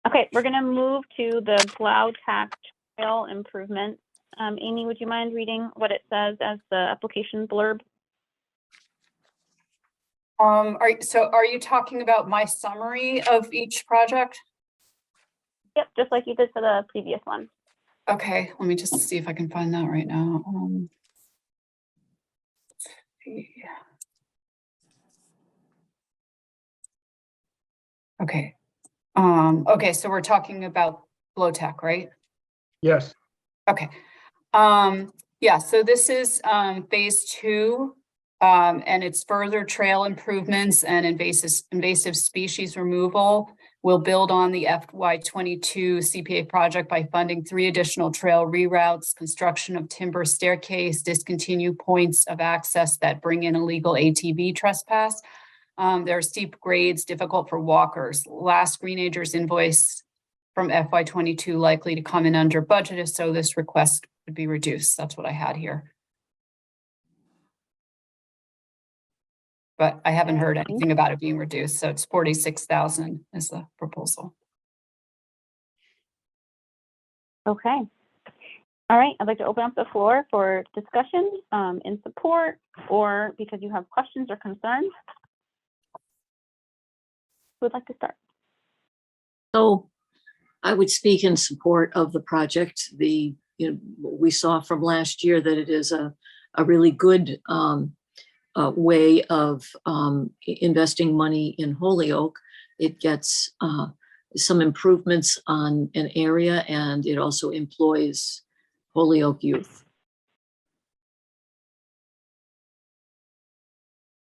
Okay, we're going to move to the Blau Tack Trail improvements. Amy, would you mind reading what it says as the application blurb? Are you talking about my summary of each project? Yep, just like you did for the previous one. Okay, let me just see if I can find that right now. Okay. Okay, so we're talking about Blowtech, right? Yes. Okay. Yeah, so this is phase 2, and it's further trail improvements and invasive species removal. We'll build on the FY22 CPA project by funding 3 additional trail reroutes, construction of timber staircase, discontinue points of access that bring in illegal ATV trespass. There are steep grades, difficult for walkers. Last Greenacres invoice from FY22 likely to come in under budget, so this request would be reduced. That's what I had here. But I haven't heard anything about it being reduced, so it's 46,000 is the proposal. Okay. All right, I'd like to open up the floor for discussion in support, or because you have questions or concerns. Who would like to start? so I would speak in support of the project. We saw from last year that it is a really good way of investing money in Holyoke. It gets some improvements on an area, and it also employs Holyoke youth.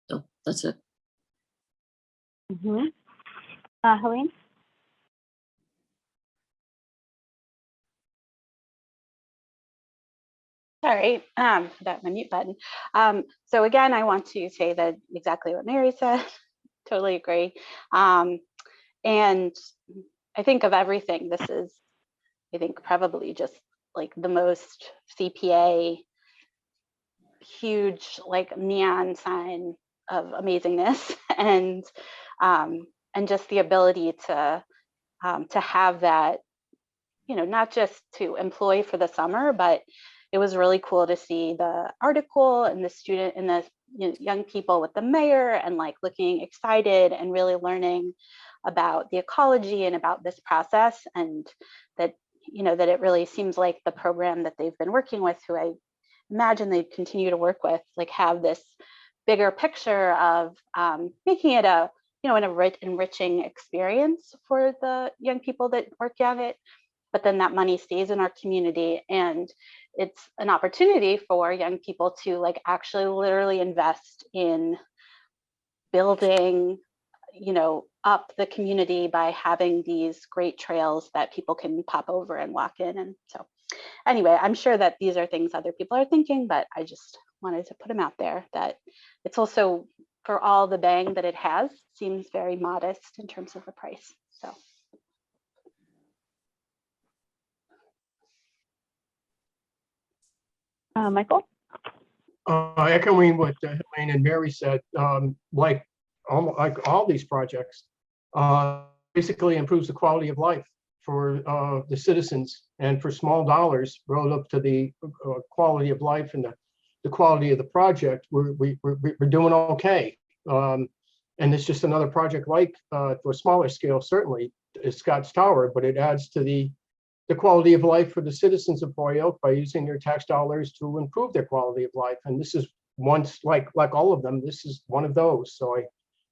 So that's it. Mm-hmm. Helene? Sorry, that my mute button. So again, I want to say that exactly what Mary said. Totally agree. And I think of everything, this is, I think, probably just like the most CPA huge like neon sign of amazingness, and just the ability to have that, not just to employ for the summer, but it was really cool to see the article and the student and the young people with the mayor and like looking excited and really learning about the ecology and about this process, and that, you know, that it really seems like the program that they've been working with, who I imagine they continue to work with, like have this bigger picture of making it a, you know, an enriching experience for the young people that work on it, but then that money stays in our community, and it's an opportunity for young people to like actually literally invest in building, you know, up the community by having these great trails that people can pop over and walk in. And so anyway, I'm sure that these are things other people are thinking, but I just wanted to put them out there, that it's also, for all the bang that it has, seems very modest in terms of the price. So. Michael? Echoing what Helene and Mary said, like all these projects, basically improves the quality of life for the citizens, and for small dollars rolled up to the quality of life and the quality of the project, we're doing okay. And it's just another project like, for a smaller scale, certainly, is Scott's Tower, but it adds to the quality of life for the citizens of Holyoke by using their tax dollars to improve their quality of life. And this is once, like all of them, this is one of those. So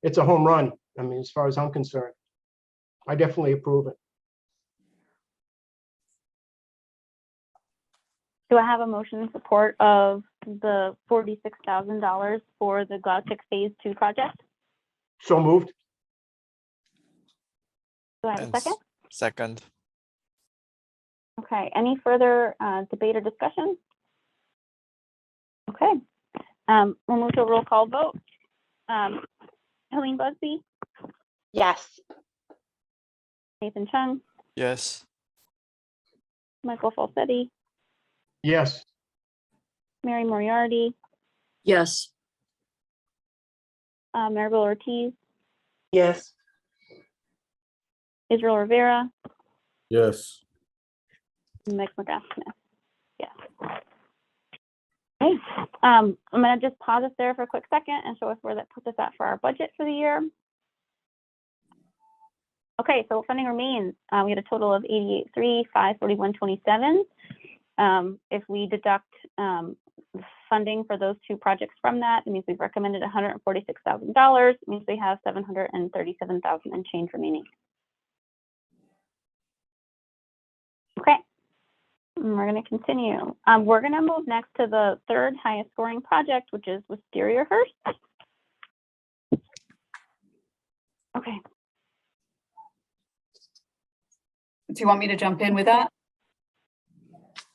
it's a home run. I mean, as far as I'm concerned, I definitely approve it. Do I have a motion in support of the $46,000 for the Glautic Phase 2 project? So moved. Do I have a And second? Second. Okay, any further debate or discussion? Okay, we'll move to a roll call vote. Helene Busby, Yes. Nathan Chung, Yes. Michael Falsetti, Yes. Mary Moriarty, Yes. Maribel Ortiz, Yes. Israel Rivera, Yes. and Mike McGrath-Smith. Yes. Okay, I'm gonna just pause us there for a quick second and show us where that puts us at for our budget for the year. Okay, so funding remains. We had a total of 88,541.27. If we deduct funding for those two projects from that, it means we've recommended $146,000. It means we have $737,000 and change remaining. Okay, and we're going to continue. We're going to move next to the third highest scoring project, which is Wistariahurst. Okay. Do you want me to jump in with that?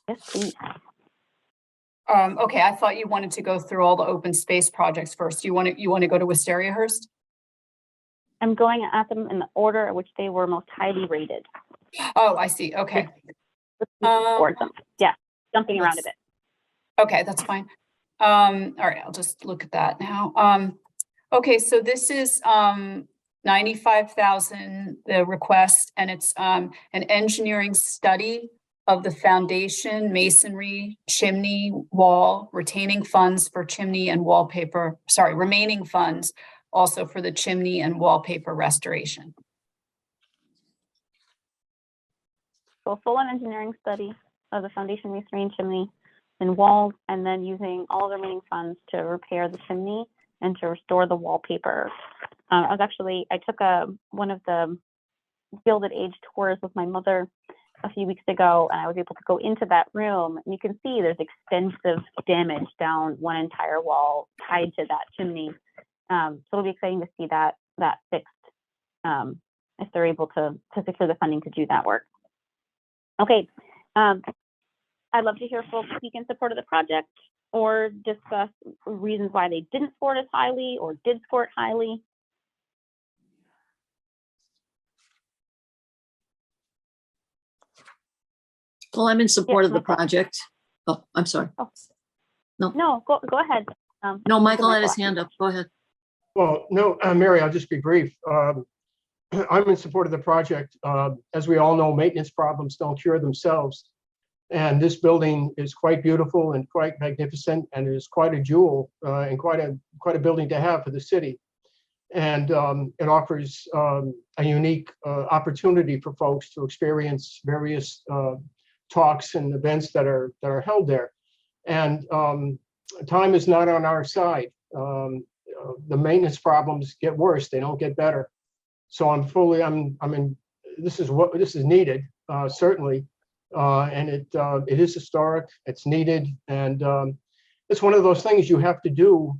Yes, please. Okay, I thought you wanted to go through all the open space projects first. You want to go to Wistariahurst? I'm going at them in the order in which they were most highly rated. Oh, I see. Okay. Yeah, jumping around a bit. Okay, that's fine. All right, I'll just look at that now. Okay, so this is 95,000, the request, and it's an engineering study of the foundation, masonry, chimney, wall, retaining funds for chimney and wallpaper, remaining funds also for the chimney and wallpaper restoration. So full-on engineering study of the foundation, masonry, and chimney and walls, and then using all the remaining funds to repair the chimney and to restore the wallpaper. I took one of the Gilded Age tours with my mother a few weeks ago, and I was able to go into that room, and you can see there's extensive damage down one entire wall tied to that chimney. So it'll be exciting to see that fixed if they're able to secure the funding to do that work. Okay, I'd love to hear folks speak in support of the project or discuss reasons why they didn't score it as highly or did score it highly. Well, I'm in support of the project. Oh, I'm sorry. Oh. No. No, go ahead. No, Michael had his hand up. Go ahead. Well, no, Mary, I'll just be brief. I'm in support of the project. As we all know, maintenance problems don't cure themselves. And this building is quite beautiful and quite magnificent, and it is quite a jewel and quite a building to have for the city. And it offers a unique opportunity for folks to experience various talks and events that are held there. And time is not on our side. The maintenance problems get worse; they don't get better. So this is needed, certainly, and it is historic. It's needed, and it's one of those things you have to do.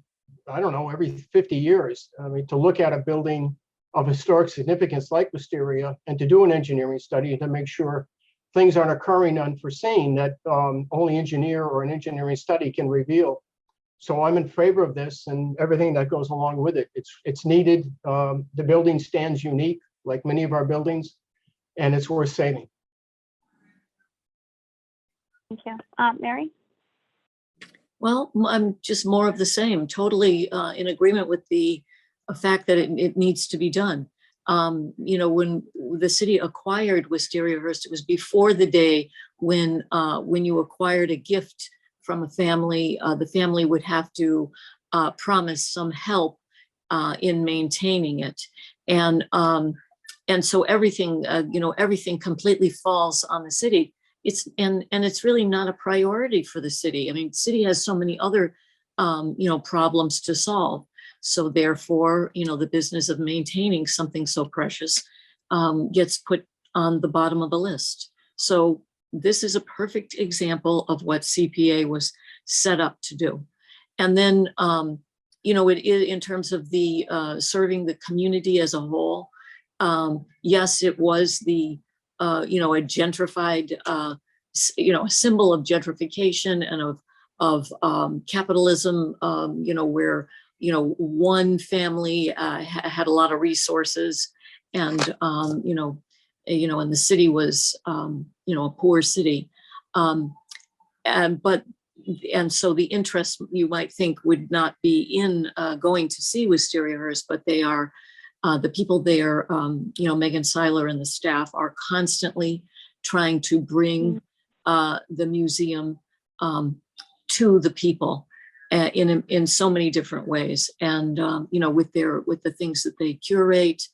I don't know, every 50 years. I mean, to look at a building of historic significance like Wisteria and to do an engineering study and to make sure things aren't occurring unforeseen that only engineer or an engineering study can reveal. So I'm in favor of this and everything that goes along with it. It's needed. The building stands unique, like many of our buildings, and it's worth saving. Thank you. Mary? Well, I'm just more of the same, totally in agreement with the fact that it needs to be done. You know, when the city acquired Wistariahurst, it was before the day when you acquired a gift from a family, the family would have to promise some help in maintaining it. And so everything, you know, everything completely falls on the city. And it's really not a priority for the city. I mean, the city has so many other, you know, problems to solve. So therefore, you know, the business of maintaining something so precious gets put on the bottom of the list. So this is a perfect example of what CPA was set up to do. And then, you know, it is in terms of the serving the community as a whole. Yes, it was the you know, a gentrified, you know, a symbol of gentrification and of capitalism, you know, where, you know, one family had a lot of resources and, you know, and the city was, you know, a poor city. And so the interest you might think would not be in going to see Wistariahurst, but they are, the people there, you know, Megan Seiler and the staff are constantly trying to bring the museum to the people in so many different ways. And, you know, with the things that they curate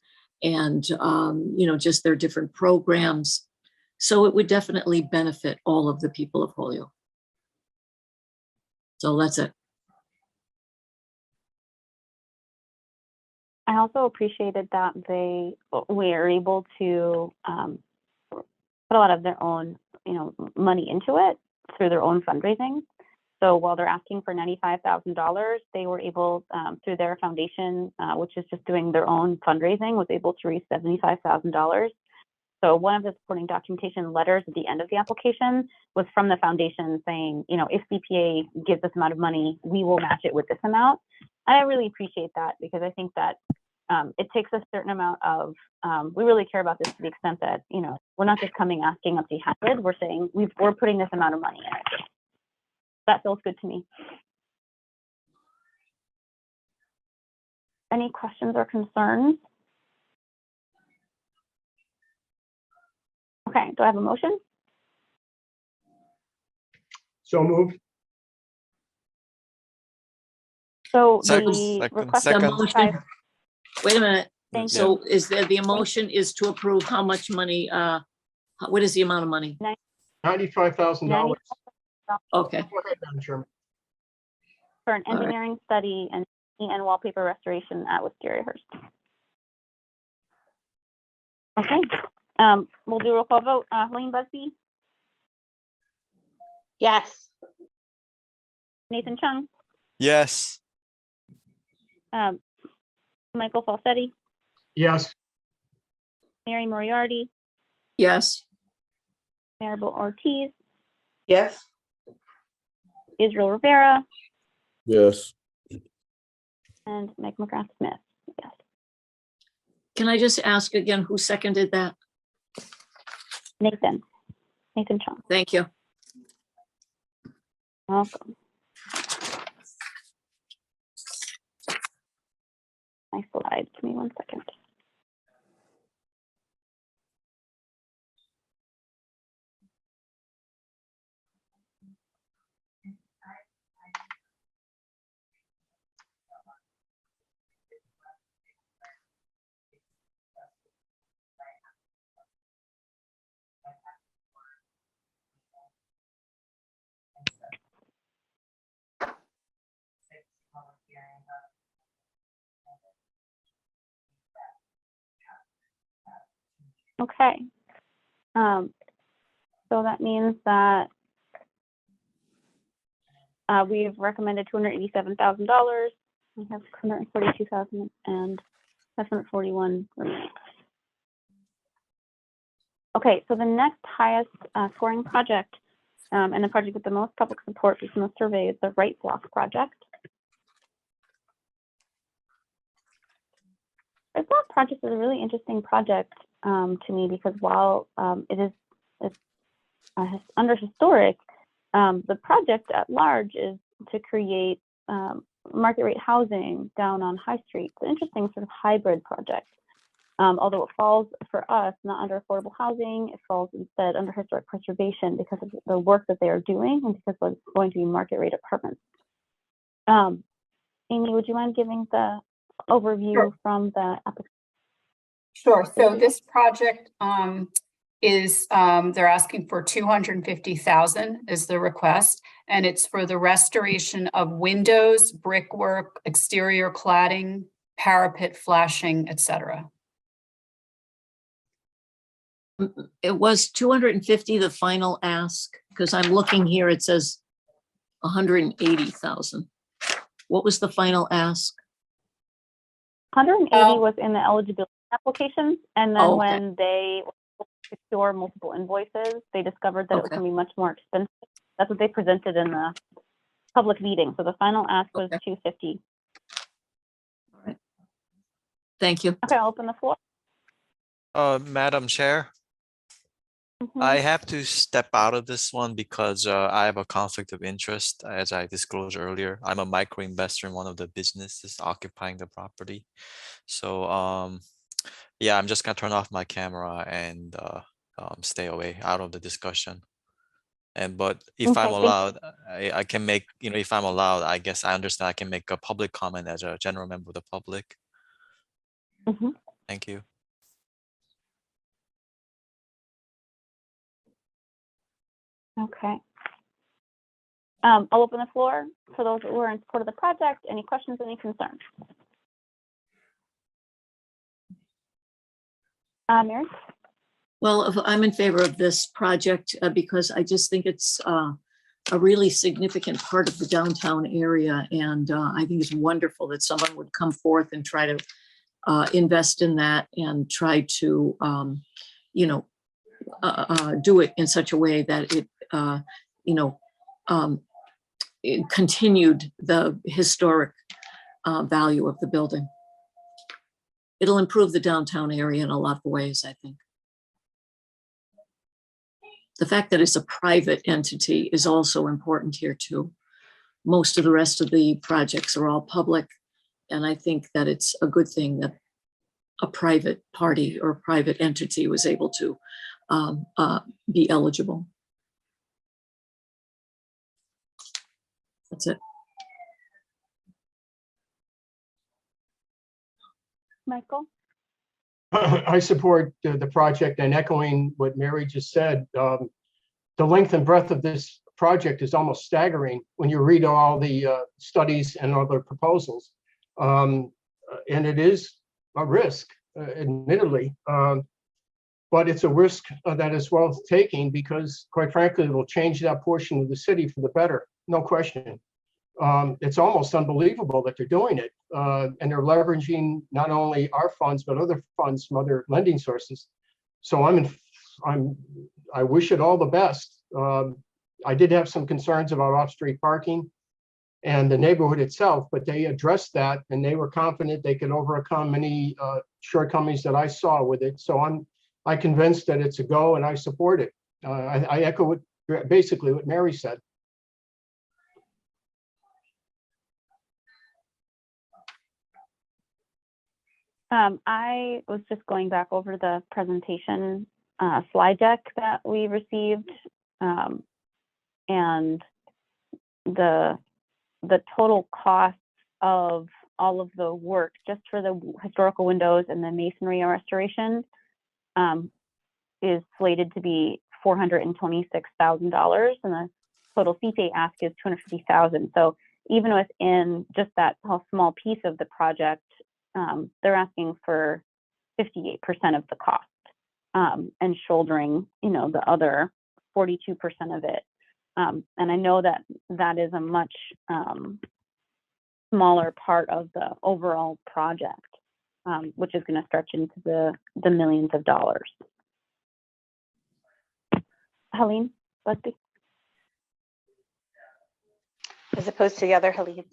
and, you know, just their different programs. So it would definitely benefit all of the people of Holyoke. So that's it. I also appreciated that they were able to put a lot of their own, you know, money into it through their own fundraising. So while they're asking for $95,000, they were able, through their foundation, which is just doing their own fundraising, was able to raise $75,000. So one of the supporting documentation letters at the end of the application was from the foundation saying, you know, if CPA gives this amount of money, we will match it with this amount. And I really appreciate that because I think that it takes a certain amount of, we really care about this to the extent that, you know, we're not just coming asking empty-handed, we're saying we're putting this amount of money in it. That feels good to me. Any questions or concerns? Okay, do I have a motion? So moved. So Second, the request The second. motion, wait a minute. Thank So is there, the motion is to approve how much money, what is the amount of money? $95,000. Okay, Go ahead, Madam Chairman. for an All right. engineering study and wallpaper restoration at Wistariahurst. Okay, we'll do a roll call vote. Helene Busby, Yes. Nathan Chung, Yes. Michael Falsetti, Yes. Mary Moriarty, yes, Maribel Ortiz, Yes. Israel Rivera, Yes. and Meg McGrath Smith. Yes. can I just ask again, who seconded that? Nathan Chung. Thank you. Welcome. My slides, give me 1 second. Okay. So that means that we've recommended $287,000. We have 142,000 and 741 remaining. Okay, so the next highest scoring project and the project with the most public support from the survey is the Right Block project. Right Block project is a really interesting project to me because while it's under historic, the project at large is to create market rate housing down on High Street. It's an interesting sort of hybrid project. Although it falls for us not under affordable housing, it falls instead under historic preservation because of the work that they are doing and because it's going to be market rate apartments. Amy, would you mind giving the overview Sure. from the application? Sure. So this project is they're asking for 250,000 is the request, and it's for the restoration of windows, brickwork, exterior cladding, parapet flashing, etc. It was 250, the final ask, because I'm looking here, it says 180,000. What was the final ask? 180 Oh. was in the eligibility applications, and then Oh, okay. when they secure multiple invoices, they discovered that it was Okay. going to be much more expensive. That's what they presented in the public meeting. So the final ask was Okay. 250. All right. Thank you. Okay, I'll open the floor. Madam Chair, Mhm. I have to step out of this one because I have a conflict of interest, as I disclosed earlier. I'm a micro investor in one of the businesses occupying the property. So yeah, I'm just gonna turn off my camera and stay away out of the discussion. But if Okay, I'm thank you. allowed, I can make, if I'm allowed, I guess I understand I can make a public comment as a general member of the public. Mhm. Thank you. Okay. I'll open the floor for those who are in support of the project. Any questions, any concerns? Mary? Well, I'm in favor of this project because I just think it's a really significant part of the downtown area. And I think it's wonderful that someone would come forth and try to invest in that and try to, do it in such a way that it, it continued the historic value of the building. It'll improve the downtown area in a lot of ways, I think. The fact that it's a private entity is also important here too. Most of the rest of the projects are all public, and I think that it's a good thing that a private party or private entity was able to be eligible. That's it. Michael? I support the project, and echoing what Mary just said, the length and breadth of this project is almost staggering when you read all the studies and other proposals. And it is a risk, admittedly, but it's a risk that is worth taking because, quite frankly, it will change that portion of the city for the better, no question. It's almost unbelievable that they're doing it, and they're leveraging not only our funds but other funds from other lending sources. So I wish it all the best. I did have some concerns about off-street parking and the neighborhood itself, but they addressed that and they were confident they could overcome any shortcomings that I saw with it. So I'm convinced that it's a go, and I support it. I echo basically what Mary said. I was just going back over the presentation slide deck that we received, and the total cost of all of the work just for the historical windows and the masonry restoration is slated to be $426,000, and the total CPAC ask is $250,000. So even within just that small piece of the project, they're asking for 58% of the cost. and shouldering, the other 42% of it. And I know that that is a much smaller part of the overall project, which is going to stretch into the millions of dollars. Helene, Busby? As opposed to the other Helene.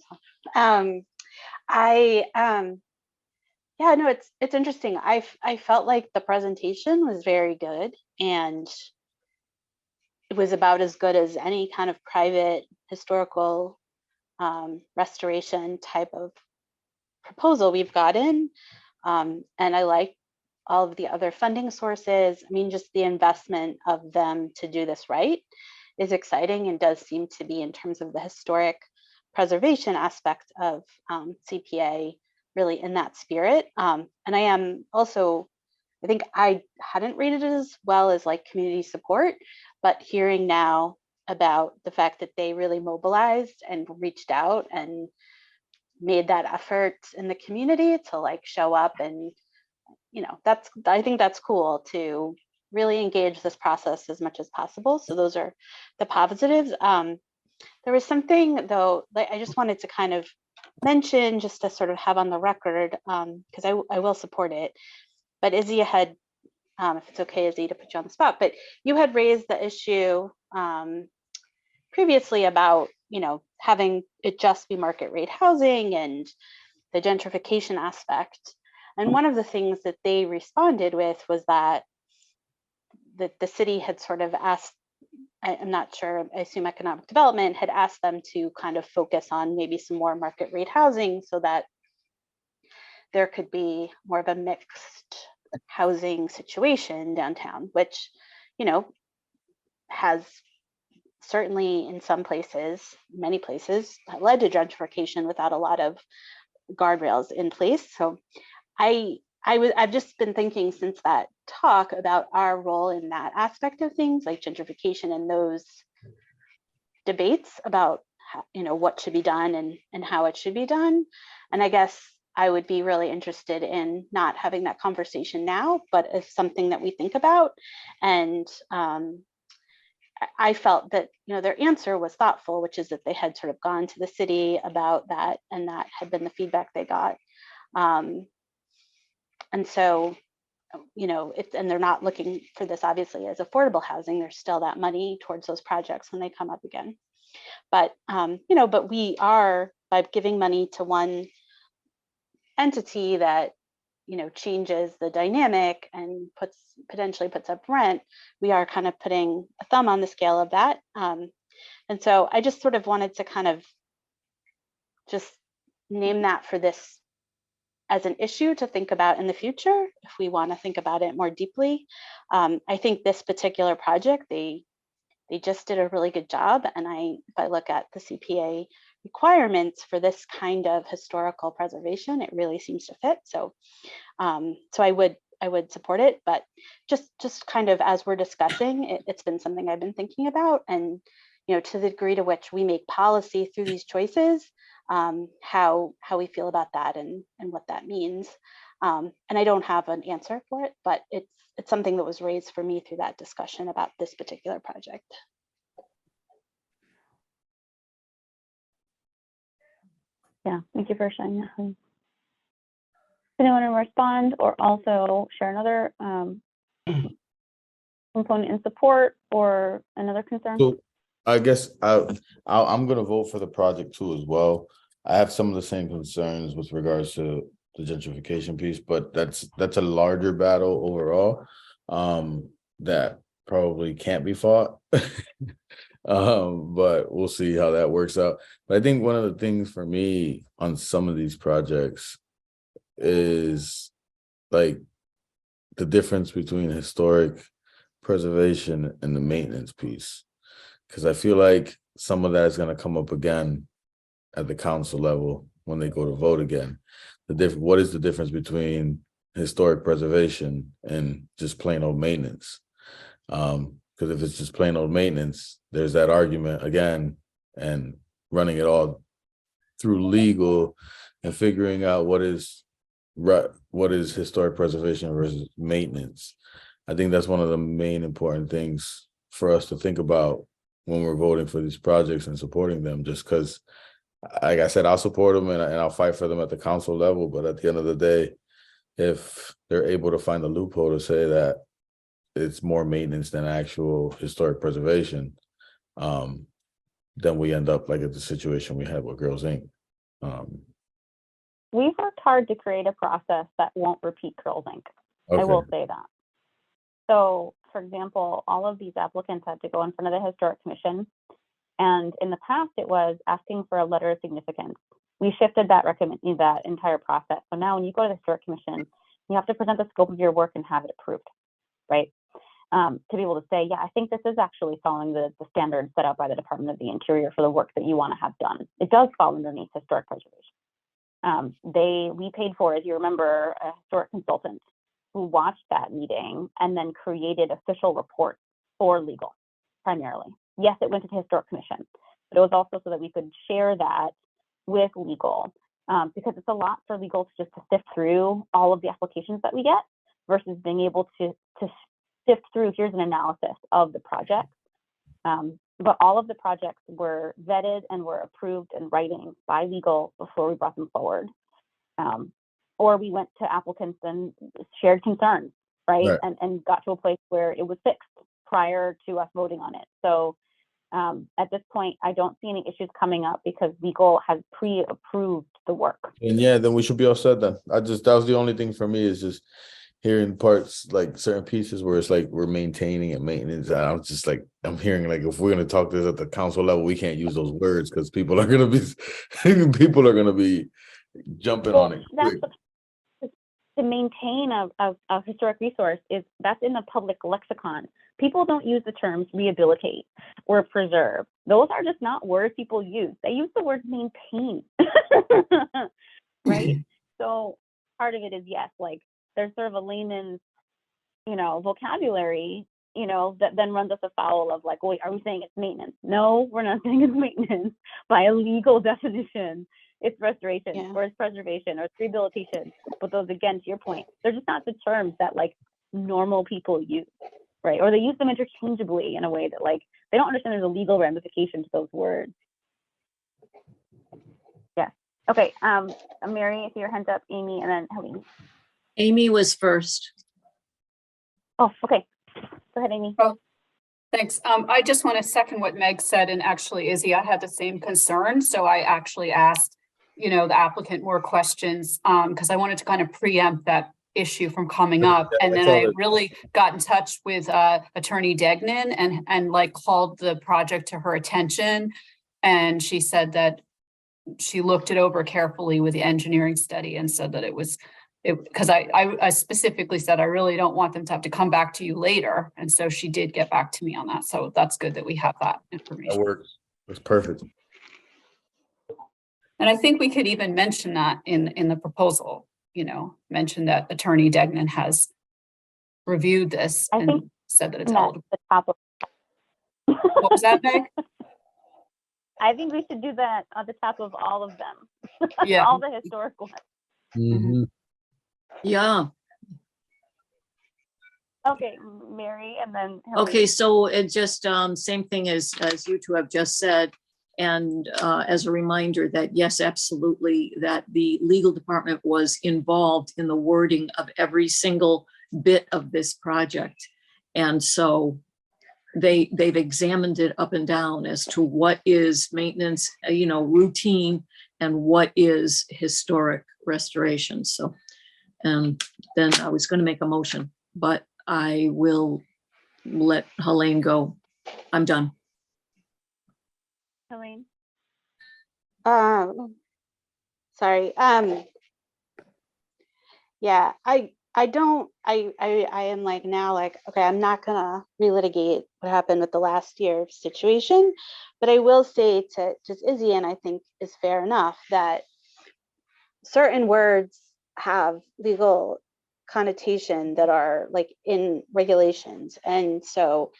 Yeah, no, it's interesting. I felt like the presentation was very good, and it was about as good as any kind of private historical restoration type of proposal we've gotten. And I like all of the other funding sources. I mean, just the investment of them to do this right is exciting, and does seem to be, in terms of the historic preservation aspect of CPA, really in that spirit. And I am also, I think I hadn't rated it as well as like community support, but hearing now about the fact that they really mobilized and reached out and made that effort in the community to like show up, and I think that's cool to really engage this process as much as possible. So those are the positives. There was something though, like I just wanted to kind of mention, just to sort of have on the record, because I will support it. But Izzy had, if it's okay, Izzy, to put you on the spot, but you had raised the issue previously about, having it just be market rate housing and the gentrification aspect. And one of the things that they responded with was that the city had sort of asked, I'm not sure, I assume economic development had asked them to kind of focus on maybe some more market rate housing, so that there could be more of a mixed housing situation downtown, which, has certainly in some places, many places, led to gentrification without a lot of guardrails in place. So I've just been thinking since that talk about our role in that aspect of things, like gentrification, and those debates about what should be done and how it should be done. And I guess I would be really interested in not having that conversation now, but as something that we think about. And I felt that their answer was thoughtful, which is that they had sort of gone to the city about that, and that had been the feedback they got. And so, and they're not looking for this obviously as affordable housing. There's still that money towards those projects when they come up again. But but we are, by giving money to one entity that changes the dynamic and potentially puts up rent, we are kind of putting a thumb on the scale of that. And so I just sort of wanted to kind of just name that for this as an issue to think about in the future, if we want to think about it more deeply. I think this particular project, they just did a really good job. And if I look at the CPA requirements for this kind of historical preservation, it really seems to fit. So I would support it, but just kind of as we're discussing, it's been something I've been thinking about. And to the degree to which we make policy through these choices, how we feel about that and what that means. And I don't have an answer for it, but it's something that was raised for me through that discussion about this particular project. Yeah, thank you for sharing that. Does anyone want to respond or also share another component in support or another concern? So I guess I'm going to vote for the project too as well. I have some of the same concerns with regards to the gentrification piece, but that's a larger battle overall that probably can't be fought. But we'll see how that works out. But I think one of the things for me on some of these projects is like the difference between historic preservation and the maintenance piece. Because I feel like some of that is going to come up again at the council level when they go to vote again. What is the difference between historic preservation and just plain old maintenance? Because if it's just plain old maintenance, there's that argument again, and running it all through legal and figuring out what is historic preservation versus maintenance. I think that's one of the main important things for us to think about when we're voting for these projects and supporting them, just because, like I said, I'll support them and I'll fight for them at the council level. But at the end of the day, if they're able to find a loophole to say that it's more maintenance than actual historic preservation, then we end up like at the situation we had with Girls Inc. We've worked hard to create a process that won't repeat Girls Inc. I will say that. So, for example, all of these applicants had to go in front of the Historic Commission. And in the past, it was asking for a letter of significance. We shifted that entire process. So now when you go to the Historic Commission, you have to present the scope of your work and have it approved, right? To be able to say, yeah, I think this is actually following the standards set out by the Department of the Interior for the work that you want to have done. It does fall underneath historic preservation. We paid for, as you remember, a historic consultant who watched that meeting and then created official reports for legal, primarily. Yes, it went to the Historic Commission, but it was also so that we could share that with legal, because it's a lot for legal to just to sift through all of the applications that we get versus being able to sift through, here's an analysis of the project. But all of the projects were vetted and were approved in writing by legal before we brought them forward. Or we went to applicants and shared concerns, right? And got to a place where it was fixed prior to us voting on it. So at this point, I don't see any issues coming up because legal has pre-approved the work. And yeah, then we should be all set then. That was the only thing for me, is just hearing parts, like certain pieces where it's like we're maintaining and maintenance. And I'm just like, I'm hearing like, if we're going to talk this at the council level, we can't use those words because people are going to be jumping on it quick. To maintain a historic resource that's in the public lexicon. People don't use the terms rehabilitate or preserve. Those are just not words people use. They use the word maintain, right? So part of it is, yes, like there's sort of a layman's, vocabulary, that then runs us afoul of like, wait, are we saying it's maintenance? No, we're not saying it's maintenance. By a legal definition, it's restoration or it's preservation or it's rehabilitation. But those, again, to your point, they're just not the terms that like normal people use, right? Or they use them interchangeably in a way that like they don't understand there's a legal ramification to those words. Yeah. Okay. Mary, I see your hands up, Amy, and then Helene. Amy was first. Oh, okay. Go ahead, Amy. Oh, thanks. I just want to second what Meg said, and actually, Izzy, I had the same concern. So I actually asked, the applicant more questions because I wanted to kind of preempt that issue from coming up. And then I really got in touch with Attorney Degnan and like called the project to her attention. And she said that she looked it over carefully with the engineering study and said that because I specifically said, I really don't want them to have to come back to you later. And so she did get back to me on that. So that's good that we have that information. That works. That's perfect. And I think we could even mention that in the proposal, mention that Attorney Degnan has reviewed this and said that it's eligible. What was that, Meg? I think we should do that at the top of all of them. Yeah. All the historic ones. Mm-hmm. Yeah. Okay, Mary, and then Helene. Okay, so it just same thing as you two have just said. And as a reminder that, yes, absolutely, that the legal department was involved in the wording of every single bit of this project. And so they've examined it up and down as to what is maintenance, routine, and what is historic restoration. So, and then I was going to make a motion, but I will let Helene go. I'm done. Helene. Sorry. Yeah, I am like now like, okay, I'm not gonna relitigate what happened with the last year situation, but I will say to just Izzy, and I think is fair enough, that certain words have legal connotation that are like in regulations. And so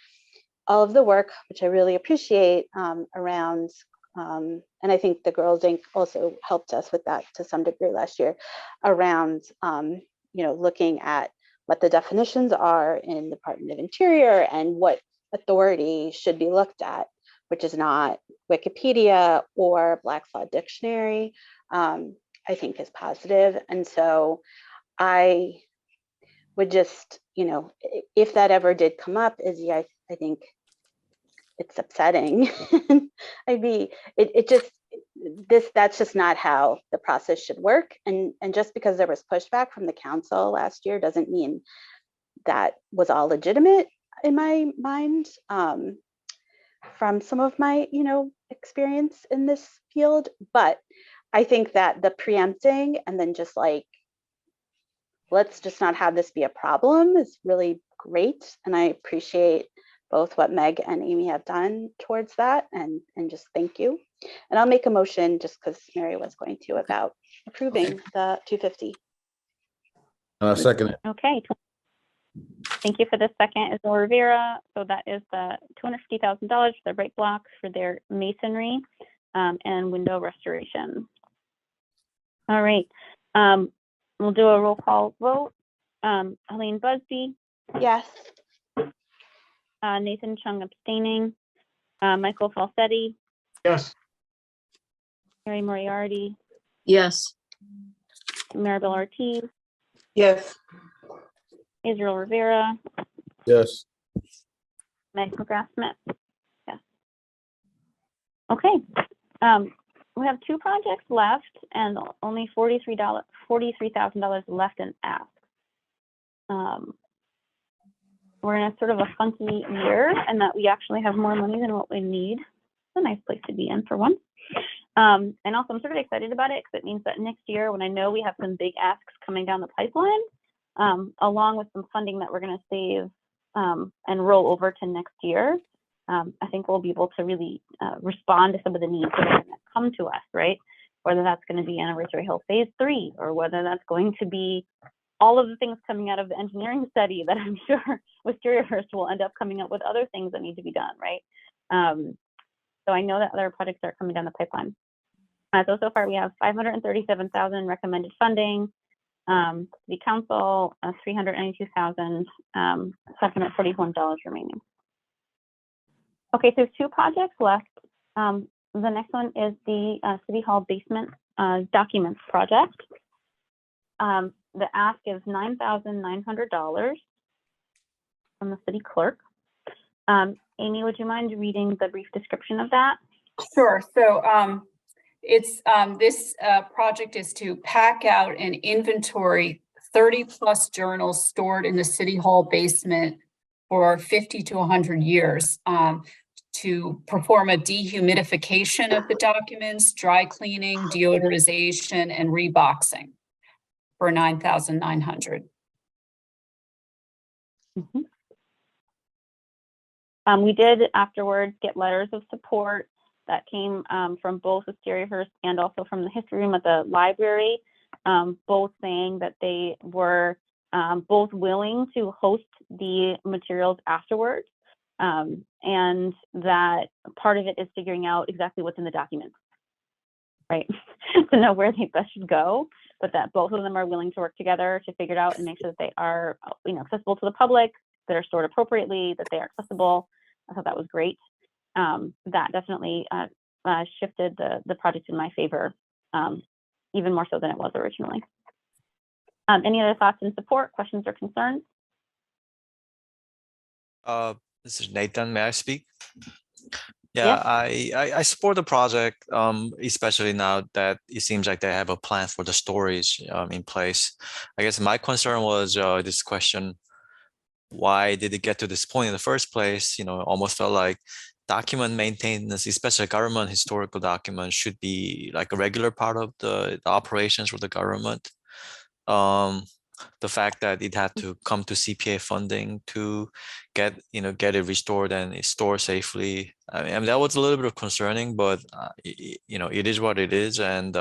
all of the work, which I really appreciate around, and I think the Girls Inc. also helped us with that to some degree last year, around looking at what the definitions are in the Department of Interior and what authority should be looked at, which is not Wikipedia or Black's Law Dictionary, I think is positive. And so I would just, you know, if that ever did come up, Izzy, I think it's upsetting. That's just not how the process should work. And just because there was pushback from the council last year doesn't mean that was all legitimate in my mind. From some of my, you know, experience in this field, but I think that the preempting and then just like, let's just not have this be a problem is really great. And I appreciate both what Meg and Amy have done towards that, and just thank you. And I'll make a motion just because Mary was going to about approving the 250. Second it. Okay. Thank you for the second, Isabel Rivera. So that is the $250,000 for the break block for their masonry and window restoration. All right. We'll do a roll call vote. Helene Busby. Yes. Nathan Chung abstaining. Michael Falsetti. Yes. Mary Moriarty. Yes. Maribel Ortiz. Yes. Israel Rivera. Yes. Meg McGrath Smith. Yes. Okay. We have 2 projects left and only $43,000 left in ask. We're in a sort of a funky year, and that we actually have more money than what we need. It's a nice place to be in for once. And also, I'm sort of excited about it because it means that next year, when I know we have some big asks coming down the pipeline, along with some funding that we're going to save and roll over to next year, I think we'll be able to really respond to some of the needs that are going to come to us, right? Whether that's going to be Anniversary Hill Phase 3, or whether that's going to be all of the things coming out of the engineering study that I'm sure Wistariahurst will end up coming up with other things that need to be done, right? So I know that other projects are coming down the pipeline. So far we have $537,000 recommended funding. The council, $392,000, $741 remaining. Okay, so there's 2 projects left. The next one is the City Hall basement documents project. The ask is $9,900 from the city clerk. Amy, would you mind reading the brief description of that? Sure. So it's this project is to pack out and inventory 30+ journals stored in the City Hall basement for 50 to 100 years, to perform a dehumidification of the documents, dry cleaning, deodorization, and reboxing for $9,900. We did afterwards get letters of support that came from both Wistariahurst and also from the history room at the library, both saying that they were both willing to host the materials afterwards, and that part of it is figuring out exactly what's in the documents, right? To know where they best should go, but that both of them are willing to work together to figure it out and make sure that they are, accessible to the public, that are stored appropriately, that they are accessible. I thought that was great. That definitely shifted the project in my favor, even more so than it was originally. Any other thoughts in support, questions, or concerns? This is Nathan. May I speak? Yeah, I support the project, especially now that it seems like they have a plan for the storage in place. I guess my concern was this question: why did it get to this point in the first place? Almost felt like document maintenance, especially government historical documents, should be like a regular part of the operations for the government. The fact that it had to come to CPA funding to get it restored and stored safely. I mean, that was a little bit of concerning, but it is what it is. And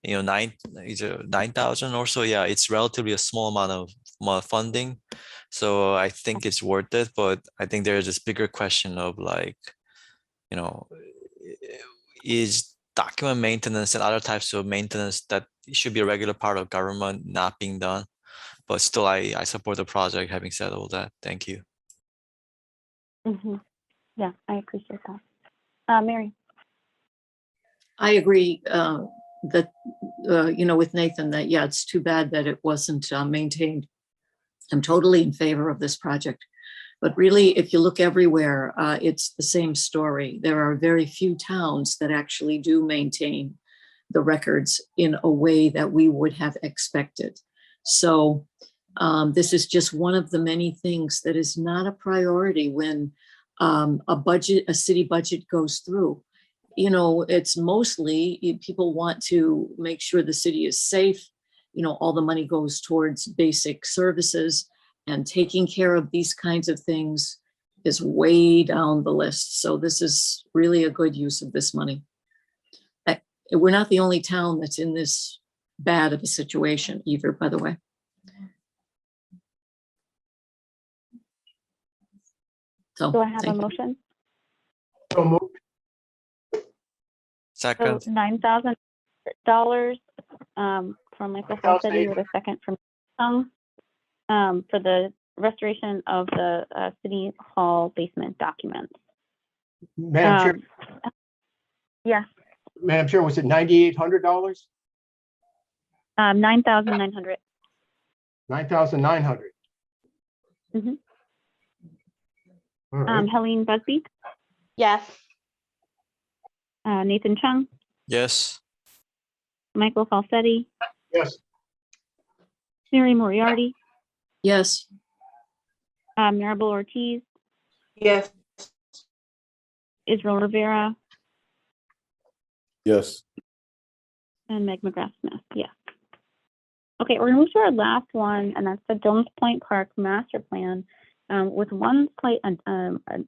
9,000 or so. Yeah, it's relatively a small amount of funding. So I think it's worth it, but I think there's this bigger question of like, is document maintenance and other types of maintenance that should be a regular part of government not being done? but still I support the project. Having said all that, thank you. Yeah, I appreciate that. Mary? I agree that, with Nathan, that, yeah, it's too bad that it wasn't maintained. I'm totally in favor of this project. But really, if you look everywhere, it's the same story. There are very few towns that actually do maintain the records in a way that we would have expected. So this is just one of the many things that is not a priority when a city budget goes through. It's mostly people want to make sure the city is safe. All the money goes towards basic services, and taking care of these kinds of things is way down the list. So this is really a good use of this money. We're not the only town that's in this bad of a situation either, by the way. So, Do I have a thank you. motion? So moved. So Second, $9,000 from Michael Falsetti with a second from Sung for the restoration of the City Hall basement documents. Madam Chair, Yes, Madam Chair, was it $9,800? $9,900. 9,900. Mhm. All right. Helene Busby, Yes. Nathan Chung, yes. Michael Falsetti, Yes. Mary Moriarty, Yes, Maribel Ortiz, Yes. Israel Rivera, Yes. and Meg McGrath Smith. Yes. Okay, we're gonna move to our last one, and that's the Domes Point Park Master Plan with one slight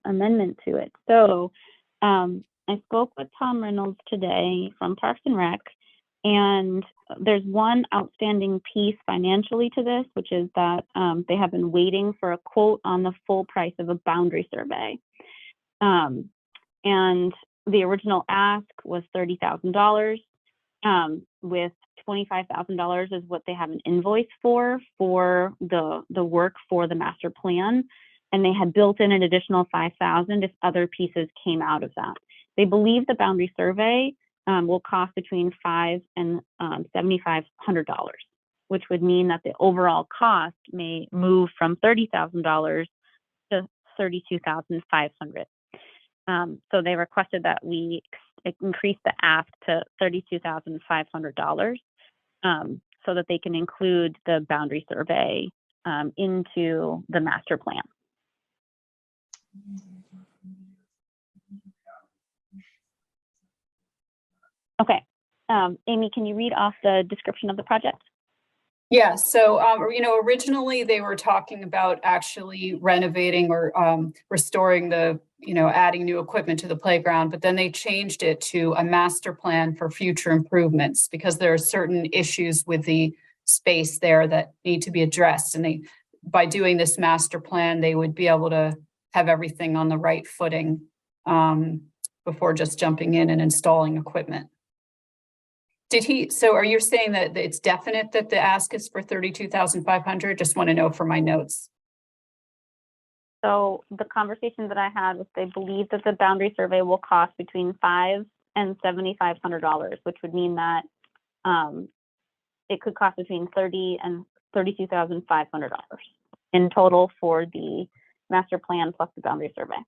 amendment to it. So I spoke with Tom Reynolds today from Parks and Rec, and there's one outstanding piece financially to this, which is that they have been waiting for a quote on the full price of a boundary survey. And the original ask was $30,000, with $25,000 is what they have an invoice for the work for the master plan. And they had built in an additional $5,000 if other pieces came out of that. They believe the boundary survey will cost between $500 and $7,500, which would mean that the overall cost may move from $30,000 to $32,500. So they requested that we increase the ask to $32,500 so that they can include the boundary survey into the master plan. Okay, Amy, can you read off the description of the project? Yeah, so, originally they were talking about actually renovating or restoring adding new equipment to the playground, but then they changed it to a master plan for future improvements because there are certain issues with the space there that need to be addressed. And by doing this master plan, they would be able to have everything on the right footing before just jumping in and installing equipment. So are you saying that it's definite that the ask is for $32,500? Just want to know for my notes. So the conversation that I had was they believe that the boundary survey will cost between $500 and $7,500, which would mean that it could cost between $30,000 and $32,500 in total for the master plan plus the boundary survey.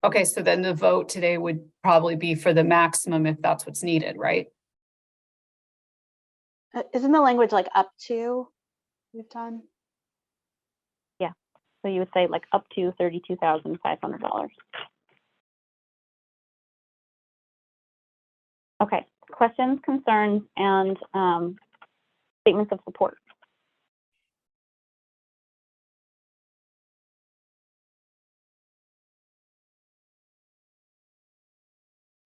Okay, so then the vote today would probably be for the maximum if that's what's needed, right? Isn't the language like up to we've done? Yeah, so you would say like up to $32,500. Okay, questions, concerns, and statements of support.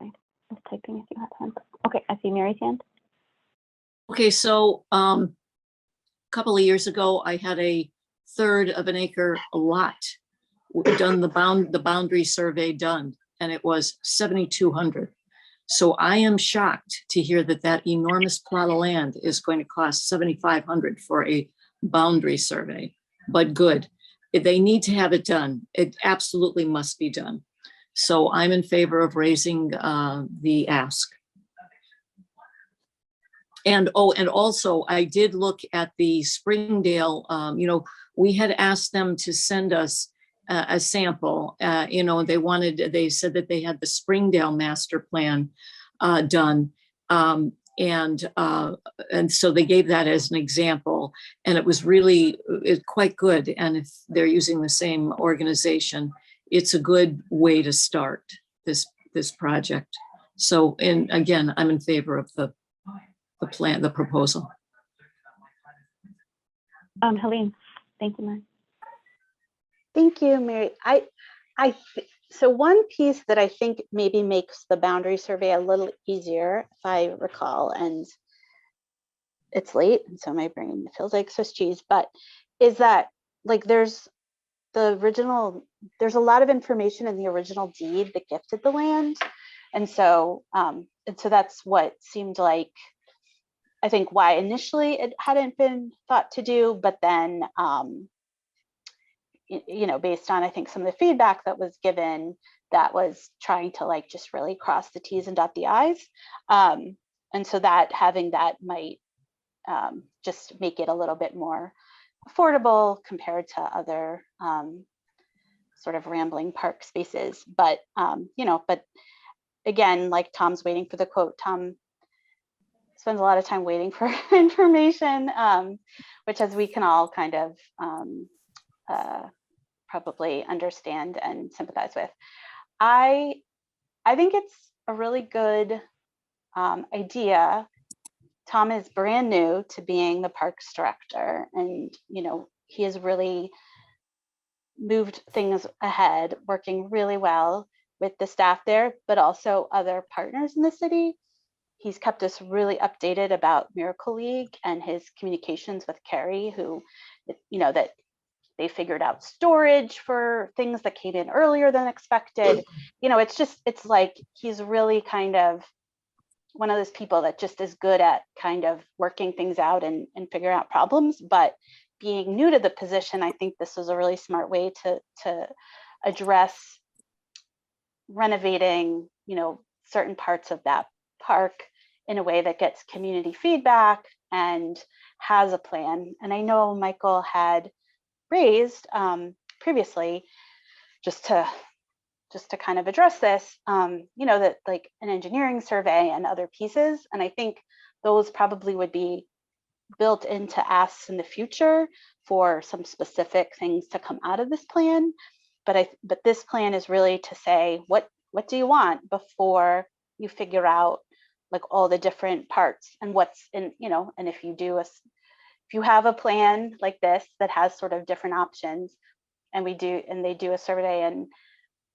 I was typing if you had time. Okay, I see Mary's hand. okay, so a couple of years ago, I had a third of an acre lot done, the boundary survey done, and it was $7,200. So I am shocked to hear that that enormous plot of land is going to cost $7,500 for a boundary survey, but good. They need to have it done. It absolutely must be done. So I'm in favor of raising the ask. And also I did look at the Springdale, we had asked them to send us a sample, they said that they had the Springdale master plan done. And so they gave that as an example, and it was really quite good. And if they're using the same organization, it's a good way to start this project. So, and again, I'm in favor of the plan, the proposal. Helene, thank you, Mary. Thank you, Mary. So one piece that I think maybe makes the boundary survey a little easier, if I recall, and it's late, and so my brain feels like Swiss cheese, but is that like there's a lot of information in the original deed that gifted the land. And so that's what seemed like, I think, why initially it hadn't been thought to do, but then, based on, I think, some of the feedback that was given, that was trying to like just really cross the T's and dot the I's. And so that having that might just make it a little bit more affordable compared to other sort of rambling park spaces. But, but again, like Tom's waiting for the quote. Tom spends a lot of time waiting for information, which, as we can all kind of probably understand and sympathize with. I think it's a really good idea. Tom is brand new to being the parks director, and he has really moved things ahead, working really well with the staff there, but also other partners in the city. He's kept us really updated about Miracle League and his communications with Carrie, who, that they figured out storage for things that came in earlier than expected. It's like he's really kind of one of those people that just is good at kind of working things out and figuring out problems. But being new to the position, I think this was a really smart way to address renovating, certain parts of that park in a way that gets community feedback and has a plan. And I know Michael had raised previously, just to kind of address this, that like an engineering survey and other pieces. And I think those probably would be built into asks in the future for some specific things to come out of this plan. But this plan is really to say, what do you want before you figure out like all the different parts and what's in, and if you have a plan like this that has sort of different options, and they do a survey and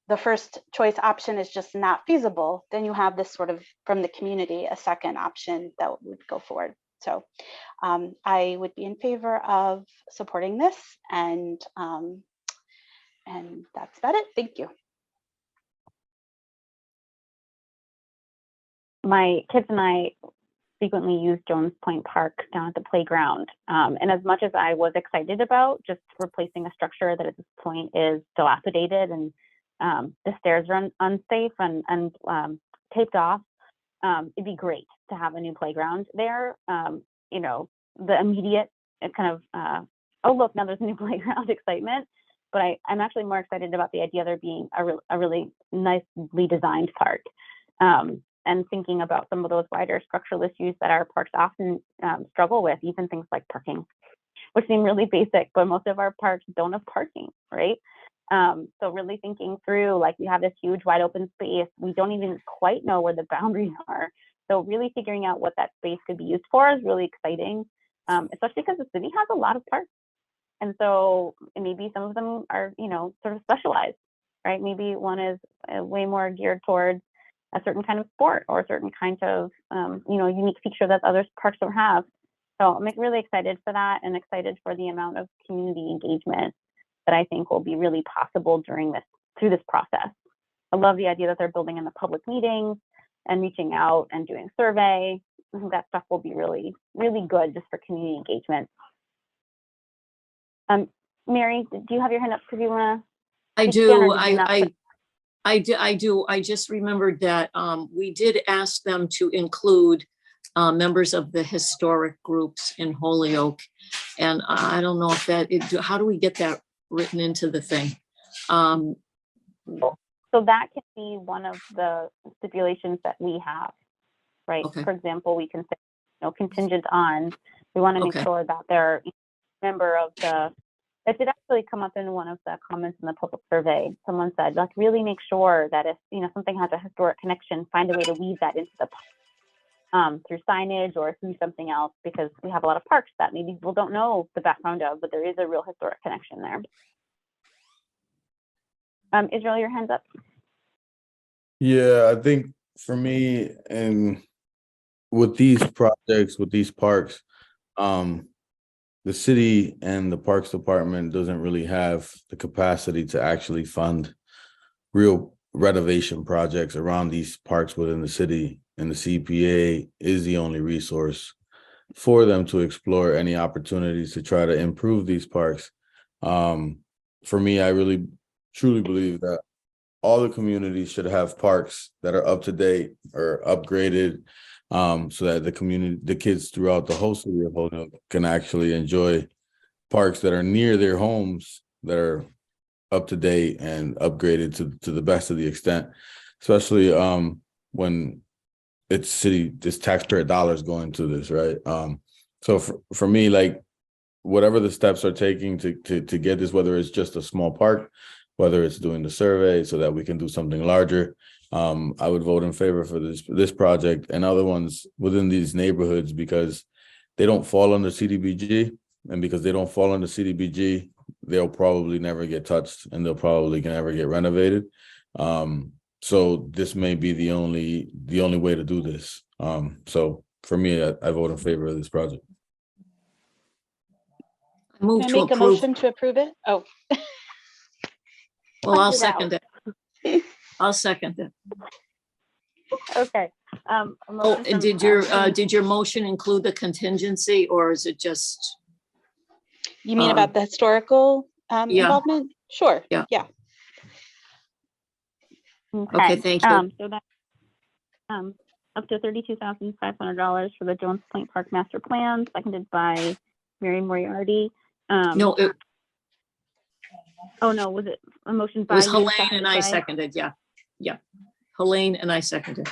the first choice option is just not feasible, then you have this sort of from the community, a second option that would go forward. So I would be in favor of supporting this, and that's about it. Thank you. My kids and I frequently use Jones Point Park down at the playground. And as much as I was excited about just replacing a structure that at this point is dilapidated and the stairs are unsafe and taped off, it'd be great to have a new playground there. The immediate kind of, oh, look, now there's a new playground excitement. But I'm actually more excited about the idea there being a really nicely designed park. And thinking about some of those wider structural issues that our parks often struggle with, even things like parking, which seem really basic, but most of our parks don't have parking, right? So really thinking through, like, we have this huge wide open space. We don't even quite know where the boundaries are. So really figuring out what that space could be used for is really exciting, especially because the city has a lot of parks. And so maybe some of them are, sort of specialized, right? Maybe one is way more geared towards a certain kind of sport or a certain kind of, unique feature that other parks don't have. So I'm really excited for that, and excited for the amount of community engagement that I think will be really possible through this process. I love the idea that they're building in the public meetings. and reaching out and doing a survey. I think that stuff will be really, really good just for community engagement. Mary, do you have your hand up? Do you want to? I do. I do. I just remembered that we did ask them to include members of the historic groups in Holyoke. And I don't know if that, how do we get that written into the thing? So that can be one of the stipulations that we have, right? Okay. For example, we can say, contingent on, we want to make Okay. sure that they're a member of the, it did actually come up in one of the comments in the public survey. Someone said, like, really make sure that if, something has a historic connection, find a way to weave that into the through signage or through something else, because we have a lot of parks that maybe people don't know the background of, but there is a real historic connection there. Israel, your hand's up. Yeah, I think for me, and with these projects, with these parks, the city and the Parks Department doesn't really have the capacity to actually fund real renovation projects around these parks within the city. And the CPA is the only resource for them to explore any opportunities to try to improve these parks. For me, I really truly believe that all the communities should have parks that are up to date or upgraded, so that the kids throughout the whole city of Holyoke can actually enjoy parks that are near their homes, that are up to date and upgraded to the best of the extent, especially when it's taxpayer dollars going to this, right? So for me, like, whatever the steps are taking to get this, whether it's just a small park, whether it's doing the survey so that we can do something larger, I would vote in favor for this project and other ones within these neighborhoods, because they don't fall under CDBG, and because they don't fall under CDBG, they'll probably never get touched and they'll probably never get renovated. So this may be the only way to do this. So for me, I vote in favor of this project. Move Can I to make a approve. motion to approve it? Oh, Well, I'll Punch it out. second it. I'll second it. Okay. Oh, motion and from, did your motion include the contingency, or is it just? you mean about the historical yeah. involvement? Sure. Yeah. Yeah. Okay, thank you. So that up to $32,500 for the Jones Point Park Master Plan, seconded by Mary Moriarty. No, it Oh no, was it a motion by was you, Helene seconded and I by- seconded. Yeah. Helene and I seconded.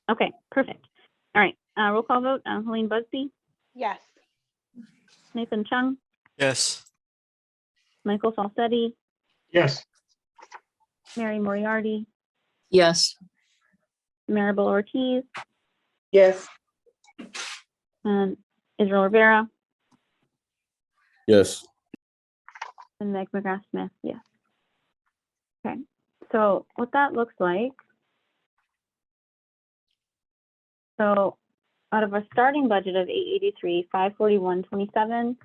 Okay, perfect. All right, roll call vote. Helene Busby, Yes. Nathan Chung, Yes. Michael Salcetti, Yes, Mary Moriarty, Yes. Maribel Ortiz, Yes. and Israel Rivera, Yes. and Meg McGrath Smith. Yes. Okay, so what that looks like. So out of a starting budget of 883, 541.27,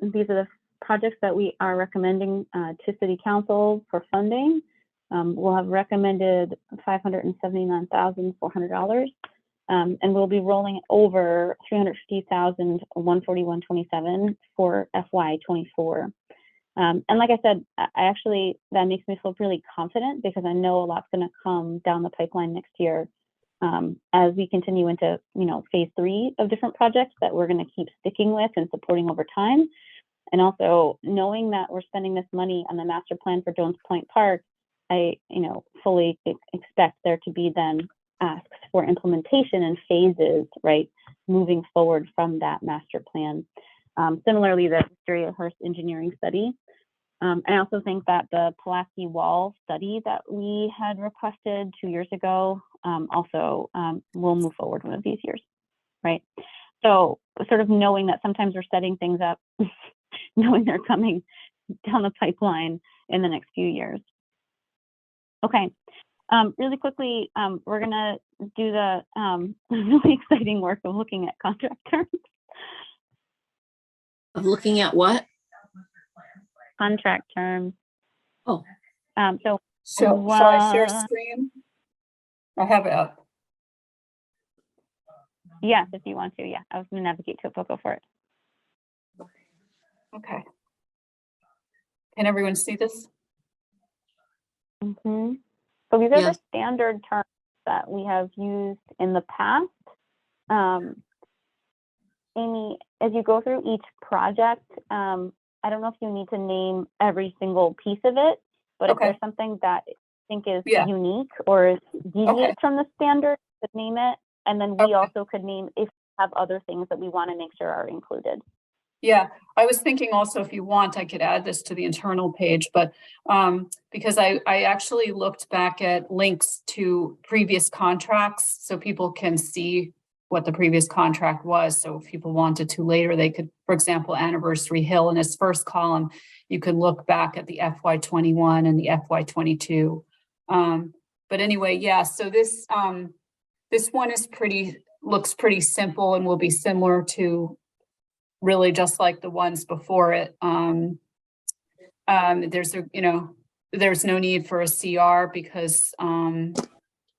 these are the projects that we are recommending to City Council for funding. We'll have recommended $579,400, and we'll be rolling over $350,141.27 for FY24. And like I said, that makes me feel really confident, because I know a lot's going to come down the pipeline next year, as we continue into, phase 3 of different projects that we're going to keep sticking with and supporting over time. And also knowing that we're spending this money on the master plan for Jones Point Park, I, fully expect there to be then asks for implementation in phases, right, moving forward from that master plan. Similarly, the Wistariahurst engineering study. I also think that the Pulaski Wall study that we had requested 2 years ago also will move forward one of these years, right? So sort of knowing that sometimes we're setting things up, knowing they're coming down the pipeline in the next few years. Okay, really quickly, we're gonna do the really exciting work of looking at contract terms. Of looking at what? Contract terms. Oh. So So shall I share screen? I have it up. Yes, if you want to. Yeah, I was going to navigate to it, but go for it. Okay. Can everyone see this? Mm-hmm. So these are Yes. the standard terms that we have used in the past. Amy, as you go through each project, I don't know if you need to name every single piece of it, but if Okay. there's something that I think is Yeah. unique or is deviates Okay. from the standard, could name it. And then we Okay. also could name if we have other things that we want to make sure are included. Yeah, I was thinking also, if you want, I could add this to the internal page, but because I actually looked back at links to previous contracts so people can see what the previous contract was. So if people wanted to later, they could, for example, Anniversary Hill in its first column, you can look back at the FY21 and the FY22. But anyway, yeah, so this one is looks pretty simple and will be similar to really just like the ones before it. There's no need for a CR because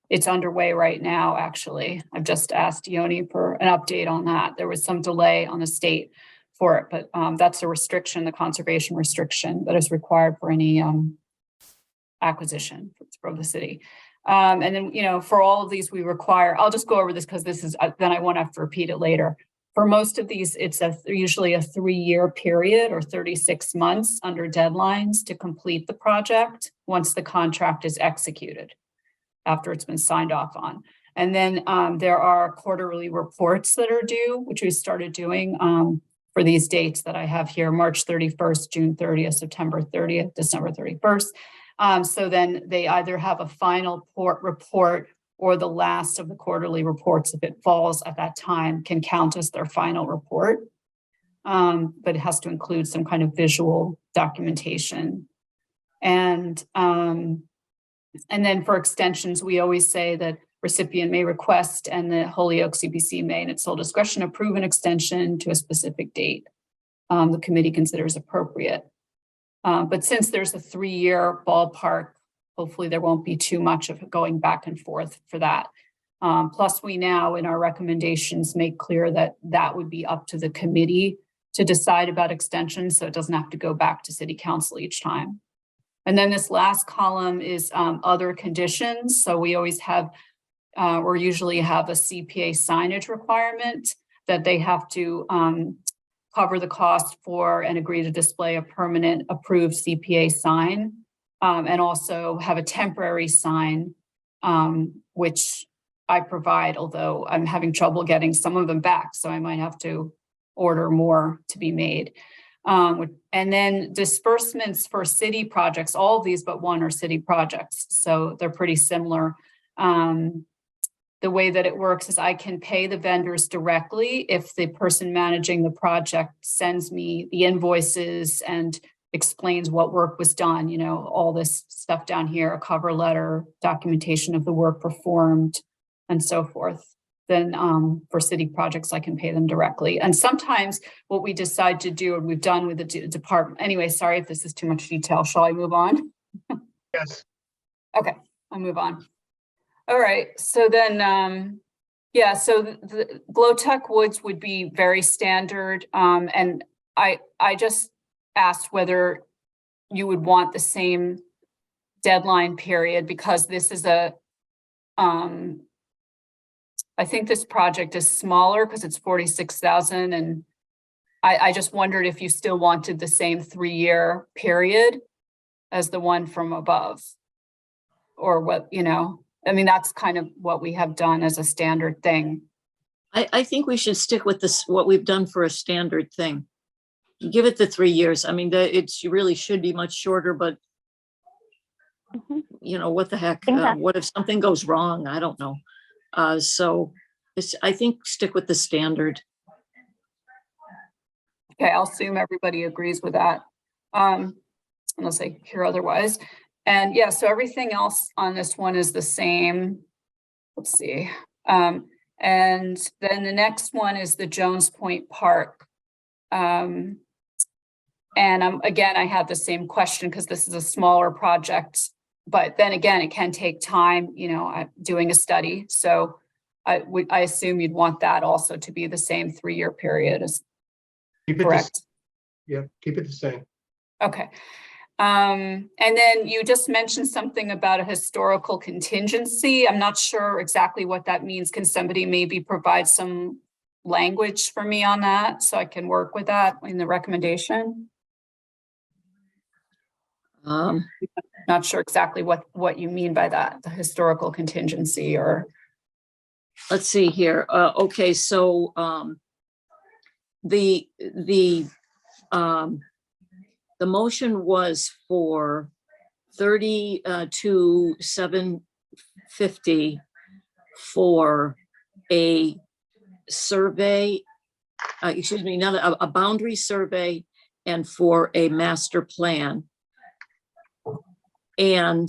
it's underway right now, actually. I've just asked Yoni for an update on that. There was some delay on the state for it, but that's a restriction, the conservation restriction that is required for any acquisition from the city. And then, for all of these we require, I'll just go over this because this is, then I won't have to repeat it later. For most of these, it's usually a 3-year period or 36 months under deadlines to complete the project once the contract is executed, after it's been signed off on. And then there are quarterly reports that are due, which we started doing for these dates that I have here: March 31st, June 30th, September 30th, December 31st. So then they either have a final report or the last of the quarterly reports, if it falls at that time, can count as their final report. But it has to include some kind of visual documentation. And then for extensions, we always say that recipient may request and the Holyoke CPC may, in its sole discretion, approve an extension to a specific date the committee considers appropriate. But since there's a 3-year ballpark, hopefully there won't be too much of it going back and forth for that. Plus, we now in our recommendations make clear that that would be up to the committee to decide about extensions, so it doesn't have to go back to city council each time. And then this last column is other conditions. So we always have, or usually have a CPA signage requirement that they have to cover the cost for and agree to display a permanent approved CPA sign. And also have a temporary sign, which I provide, although I'm having trouble getting some of them back. So I might have to order more to be made. And then disbursements for city projects, all of these but one are city projects. So they're pretty similar. The way that it works is I can pay the vendors directly if the person managing the project sends me the invoices and explains what work was done, all this stuff down here, a cover letter, documentation of the work performed, and so forth. Then for city projects, I can pay them directly. And sometimes what we decide to do, and we've done with the department, anyway, sorry if this is too much detail. Shall I move on? Yes. Okay, I'll move on. All right, so then, yeah, so the Glowtech woods would be very standard. And I just asked whether you would want the same deadline period, because this is I think this project is smaller because it's 46,000, and I just wondered if you still wanted the same 3-year period as the one from above, or what, I mean, that's kind of what we have done as a standard thing. I think we should stick with this, what we've done for a standard thing. Give it the 3 years. I mean, it really should be much shorter, but what the heck? What if something goes wrong? I don't know. So I think stick with the standard. Okay, I'll assume everybody agrees with that, unless I hear otherwise. And yeah, so everything else on this one is the same. Let's see. And then the next one is the Jones Point Park. And again, I had the same question because this is a smaller project but then again, it can take time, doing a study. So I assume you'd want that also to be the same 3-year period as Keep it the correct. s- Yeah, keep it the same. Okay. And then you just mentioned something about a historical contingency. I'm not sure exactly what that means. Can somebody maybe provide some language for me on that so I can work with that in the recommendation? Not sure exactly what you mean by that, the historical contingency, or Let's see here. Okay, so the motion was for 30 to 750 for a survey, excuse me, not a boundary survey, and for a master plan. And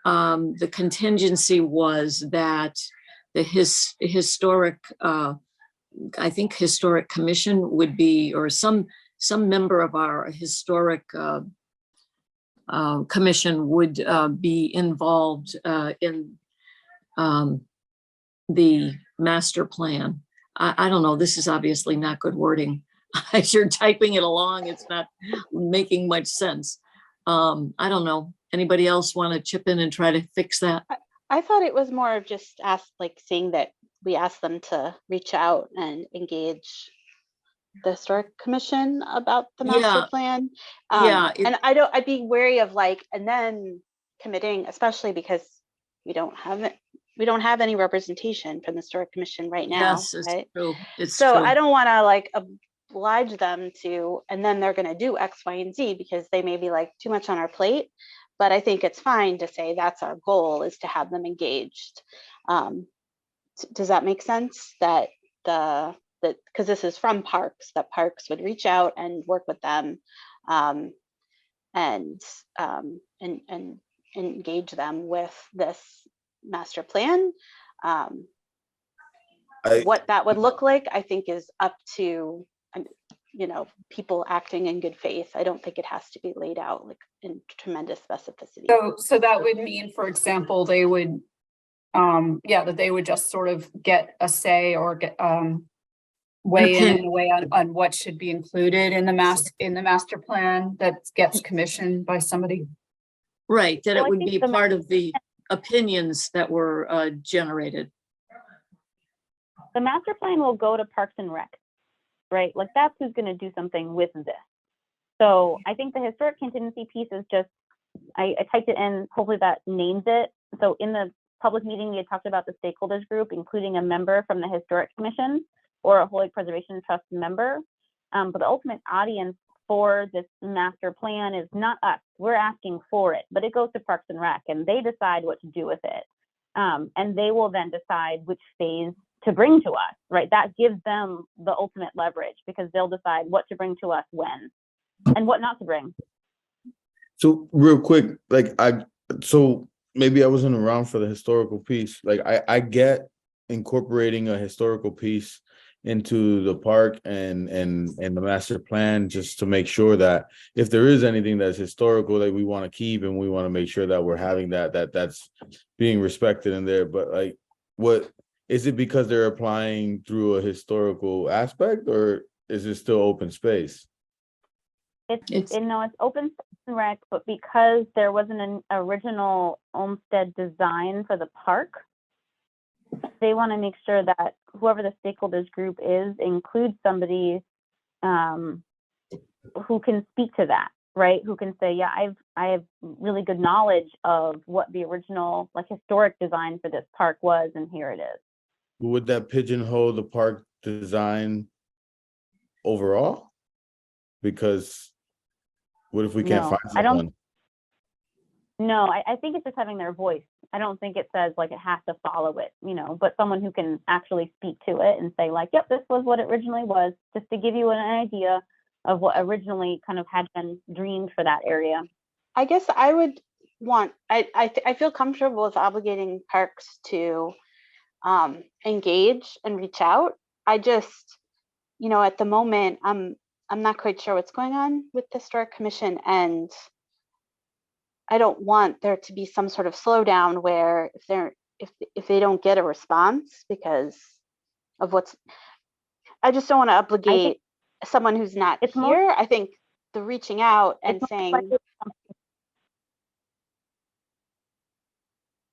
the contingency was that the historic, I think historic commission would be, or some member of our historic commission would be involved in the master plan. I don't know, this is obviously not good wording. As you're typing it along, it's not making much sense. I don't know. Anybody else want to chip in and try to fix that? I thought it was more of just saying that we asked them to reach out and engage the historic commission about the master plan. And I'd be wary of and then committing, especially because we don't have any representation from the historic commission right now. Yes, it's right? true. It's so true. I don't want to oblige them to, and then they're going to do X, Y, and Z because they may be too much on our plate. But I think it's fine to say that's our goal, is to have them engaged. Does that make sense? That because this is from Parks, that Parks would reach out and work with them, and engage them with this master plan. What that would look like, I think, is up to people acting in good faith. I don't think it has to be laid out in tremendous specificity. So that would mean, for example, they would, that they would just sort of get a say or get weigh in a way on what should be included in the master plan that gets commissioned by somebody. Right, that Well, it would be part of the opinions that were generated. The master plan will go to Parks and Rec, right? That's who's going to do something with this. So I think the historic contingency piece is just, I typed it in, hopefully that names it. So in the public meeting, we had talked about the stakeholders group, including a member from the Historic Commission or a Holy Preservation Trust member. But the ultimate audience for this master plan is not us. We're asking for it, but it goes to Parks and Rec and they decide what to do with it. And they will then decide which phase to bring to us, right? That gives them the ultimate leverage because they'll decide what to bring to us when and what not to bring. So real quick, so maybe I wasn't around for the historical piece. I get incorporating a historical piece into the park and the master plan, just to make sure that if there is anything that's historical that we want to keep, and we want to make sure that we're having that's being respected in there. But what is it, because they're applying through a historical aspect, or is it still open space? It's open and rec, but because there wasn't an original Olmsted design for the park, they want to make sure that whoever the stakeholders group is includes somebody who can speak to that, right? Who can say, yeah, I have really good knowledge of what the original historic design for this park was, and here it is. Would that pigeonhole the park design overall? Because what if we can't find someone? I think it's just having their voice. I don't think it says it has to follow it, but someone who can actually speak to it and say yep, this was what it originally was, just to give you an idea of what originally kind of had been dreamed for that area. I guess I would want, I feel comfortable with obligating Parks to engage and reach out. I just, at the moment, I'm not quite sure what's going on with the Historic Commission, and I don't want there to be some sort of slowdown where if they don't get a response because of I just don't want to obligate someone who's not it's here. I think the reaching out and it's saying,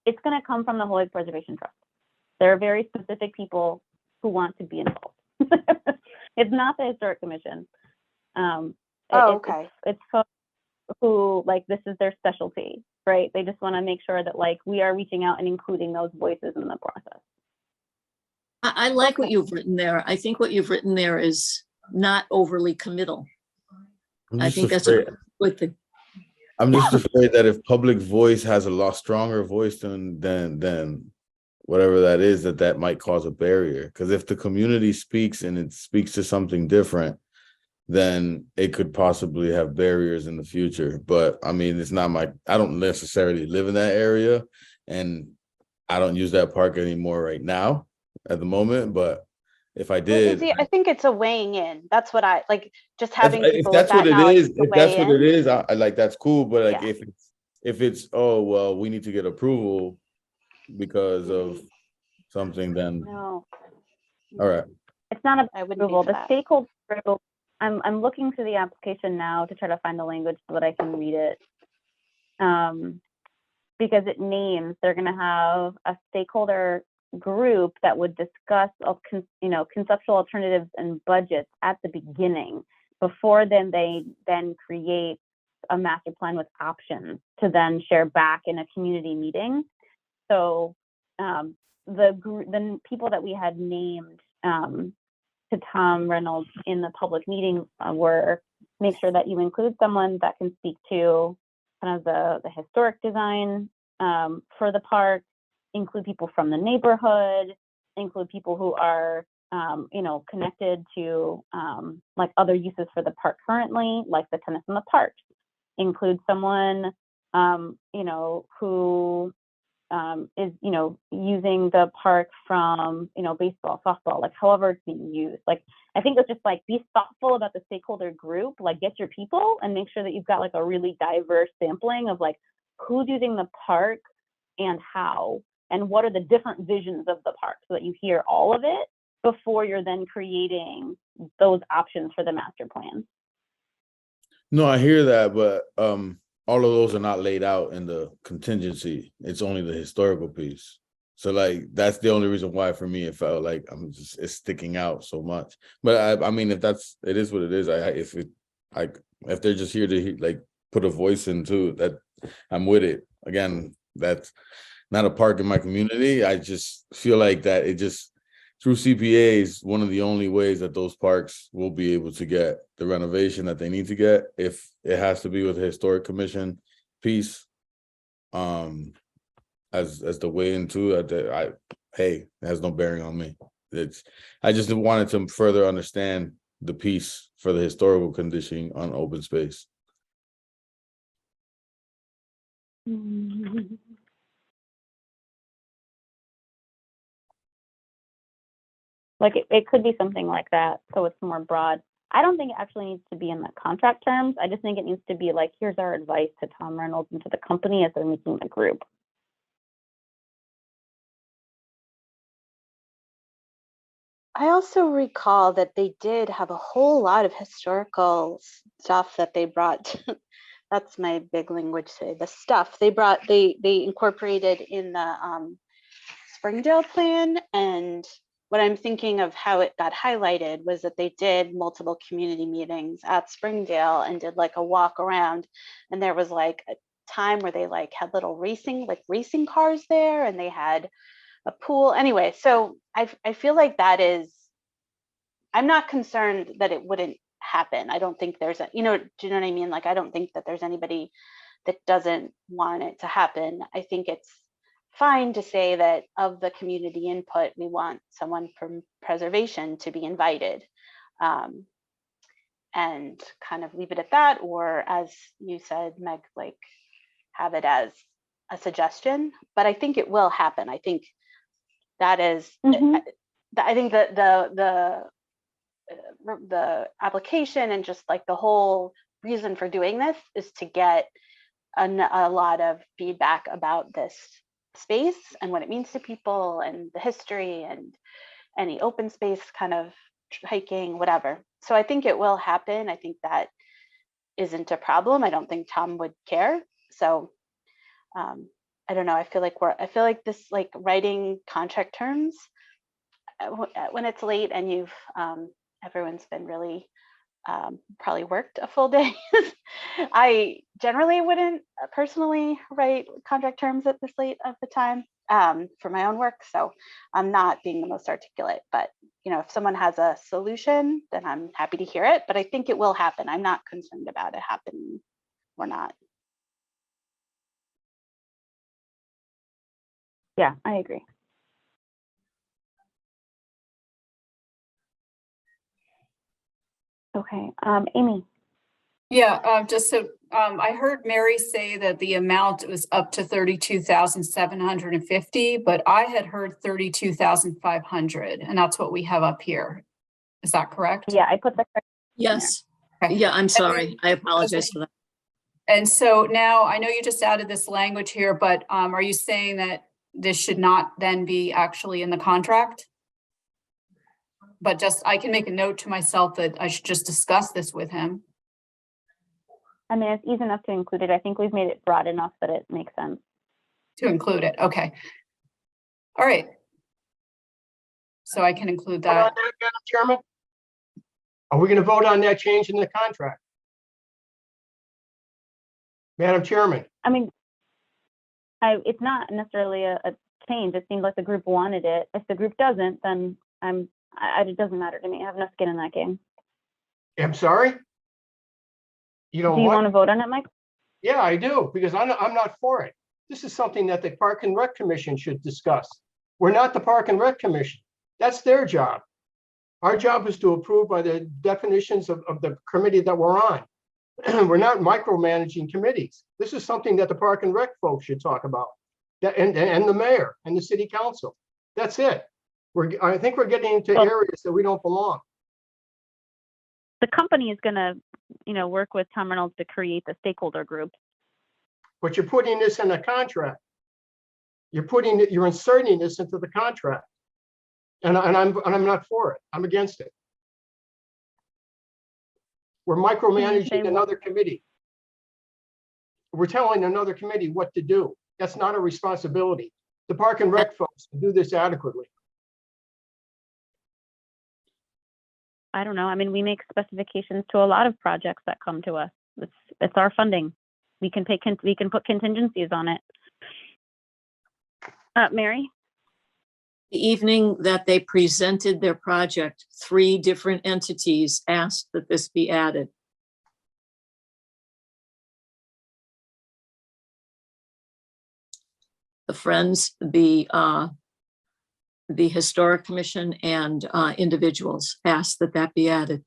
it's going to come from the Holy Preservation Trust. There are very specific people who want to be involved. It's not the Historic Commission. okay. It's folks who, like, this is their specialty, right? They just want to make sure that, like, we are reaching out and including those voices in the process. I like what you've written there. I think what you've written there is not overly committal. I'm I just think that's a afraid- good thing. I'm just afraid that if public voice has a lot stronger voice than whatever that is, that might cause a barrier. Because if the community speaks and it speaks to something different, then it could possibly have barriers in the future. But I mean, I don't necessarily live in that area, and I don't use that park anymore right now at the moment. But if I did, I think it's a weighing in. That's what I like, just if having people with that's what that it knowledge is, to if that's weigh what it in. is, I like, that's cool. But like, Yeah. if it's, oh, well, we need to get approval because of something, then No, all right. it's not I wouldn't approval. be for The that. stakeholder group, I'm looking through the application now to try to find the language so that I can read it. Because it names, they're going to have a stakeholder group that would discuss, conceptual alternatives and budgets at the beginning, before then they then create a master plan with options to then share back in a community meeting. So the people that we had named to Tom Reynolds in the public meeting were, make sure that you include someone that can speak to kind of the historic design for the park, include people from the neighborhood, include people who are connected to like other uses for the park currently, like the tennis in the park. Include someone who is using the park from baseball, softball, like however it's being used. Like, I think it's just like, be thoughtful about the stakeholder group, like get your people and make sure that you've got like a really diverse sampling of like who's using the park and how, and what are the different visions of the park, so that you hear all of it before you're then creating those options for the master plan. No, I hear that, but all of those are not laid out in the contingency. It's only the historical piece. So like, that's the only reason why for me it felt like it's sticking out so much. But I mean, if it is what it is, if they're just here to like put a voice into that, I'm with it. Again, that's not a park in my community. I just feel like that it just, through CPAs, one of the only ways that those parks will be able to get the renovation that they need to get, if it has to be with the Historic Commission piece, as the way into it, it has no bearing on me. I just wanted to further understand the piece for the historical conditioning on open space. Like it could be something like that, so it's more broad. I don't think it actually needs to be in the contract terms. I just think it needs to be like, here's our advice to Tom Reynolds and to the company as they're making the group. I also recall that they did have a whole lot of historical stuff that they brought. That's my big language today. The stuff they brought, they incorporated in the Springdale plan. And what I'm thinking of how it got highlighted was that they did multiple community meetings at Springdale and did like a walk around. And there was like a time where they like had little racing cars there, and they had a pool. Anyway, so I feel like that is, I'm not concerned that it wouldn't happen. I don't think there's do you know what I mean? Like, I don't think that there's anybody that doesn't want it to happen. I think it's fine to say that of the community input, we want someone from preservation to be invited, and kind of leave it at that, or as you said, Meg, like have it as a suggestion. But I think it will happen. I think that is, I think that the application and just like the whole reason for doing this is to get a lot of feedback about this space and what it means to people and the history and any open space kind of hiking, whatever. So I think it will happen. I think that isn't a problem. I don't think Tom would care. So I don't know. I feel like this, like writing contract terms when it's late and you've everyone's been really probably worked a full day. I generally wouldn't personally write contract terms at this late of the time for my own work. So I'm not being the most articulate, but you know, if someone has a solution, then I'm happy to hear it, but I think it will happen. I'm not concerned about it happening or not. Yeah, I agree. Okay, Amy. Yeah, just so I heard Mary say that the amount was up to 32,750, but I had heard 32,500, and that's what we have up here. Is that correct? Yeah, I put the correct. Yes. Okay. Yeah, I'm sorry. I apologize for that. And so now I know you just added this language here, but are you saying that this should not then be actually in the contract? But just, I can make a note to myself that I should just discuss this with him. I mean, it's easy enough to include it. I think we've made it broad enough that it makes sense. To include it, okay. All right. So I can include Vote on that. that, Madam Chairman? Are we going to vote on that change in the contract? Madam Chairman, I mean, it's not necessarily a change. It seems like the group wanted it. If the group doesn't, then it doesn't matter to me. I have no skin in that game. I'm sorry? You know Do you what? want to vote on it, Mike? Yeah, I do, because I'm not for it. This is something that the Park and Rec Commission should discuss. We're not the Park and Rec Commission. That's their job. Our job is to approve by the definitions of the committee that we're on. We're not micromanaging committees. This is something that the Park and Rec folks should talk about. And the mayor and the city council. That's it. I think we're getting into areas that we don't belong. The company is going to, work with Tom Reynolds to create the stakeholder group. But you're putting this in a contract. You're inserting this into the contract. And I'm not for it. I'm against it. We're micromanaging another committee. We're telling another committee what to do. That's not a responsibility. The Park and Rec folks can do this adequately. I don't know. I mean, we make specifications to a lot of projects that come to us. It's our funding. We can put contingencies on it. Mary? The evening that they presented their project, 3 different entities asked that this be added. The Friends, the Historic Commission, and individuals asked that that be added.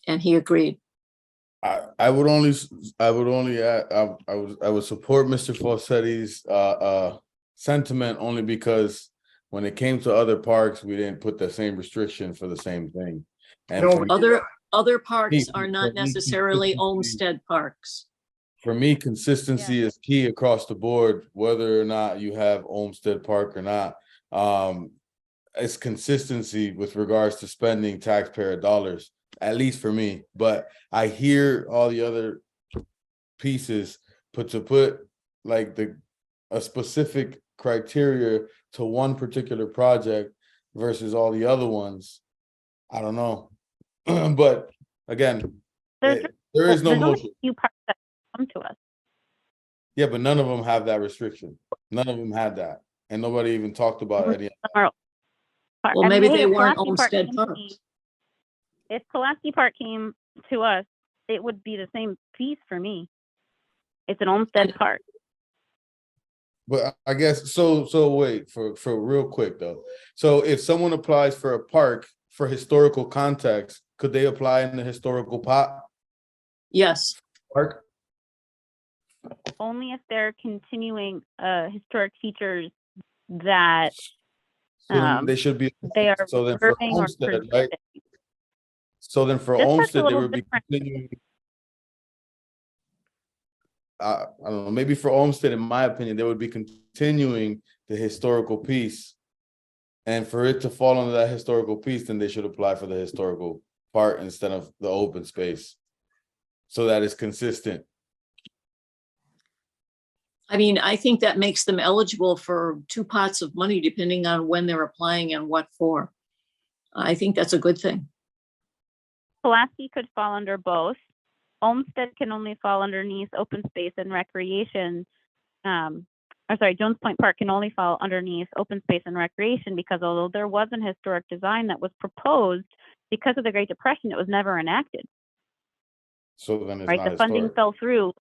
And he agreed. I would only add, I would support Mr. Fawcetti's sentiment only because when it came to other parks, we didn't put the same restriction for the same thing. And No, other parks are not necessarily Olmsted parks. For me, consistency is key across the board, whether or not you have Olmsted Park or not. It's consistency with regards to spending taxpayer dollars, at least for me. But I hear all the other pieces put like a specific criteria to one particular project versus all the other ones. I don't know. But again, there is no motion. Few parks that come to us. Yeah, but none of them have that restriction. None of them had that. And nobody even talked about any. Well, maybe they weren't Olmsted parks. If Pulaski Park came to us, it would be the same piece for me. It's an Olmsted Park. But I guess so wait for real quick though. So if someone applies for a park for historical context, could they apply in the historical pot? Yes. Park? Only if they're continuing historic features that So they should be. they are So then for preserving or Olmsted, right? preserving. So then for This part's a Olmsted, they little would be different. continuing. I don't know, maybe for Olmsted, in my opinion, they would be continuing the historical piece. And for it to fall under that historical piece, then they should apply for the historical part instead of the open space, so that it's consistent. I mean, I think that makes them eligible for 2 pots of money, depending on when they're applying and what for. I think that's a good thing. Pulaski could fall under both. Olmsted can only fall underneath open space and recreation. Jones Point Park can only fall underneath open space and recreation because although there was an historic design that was proposed, because of the Great Depression, it was never enacted. So then it's Right, not the funding historic. fell through.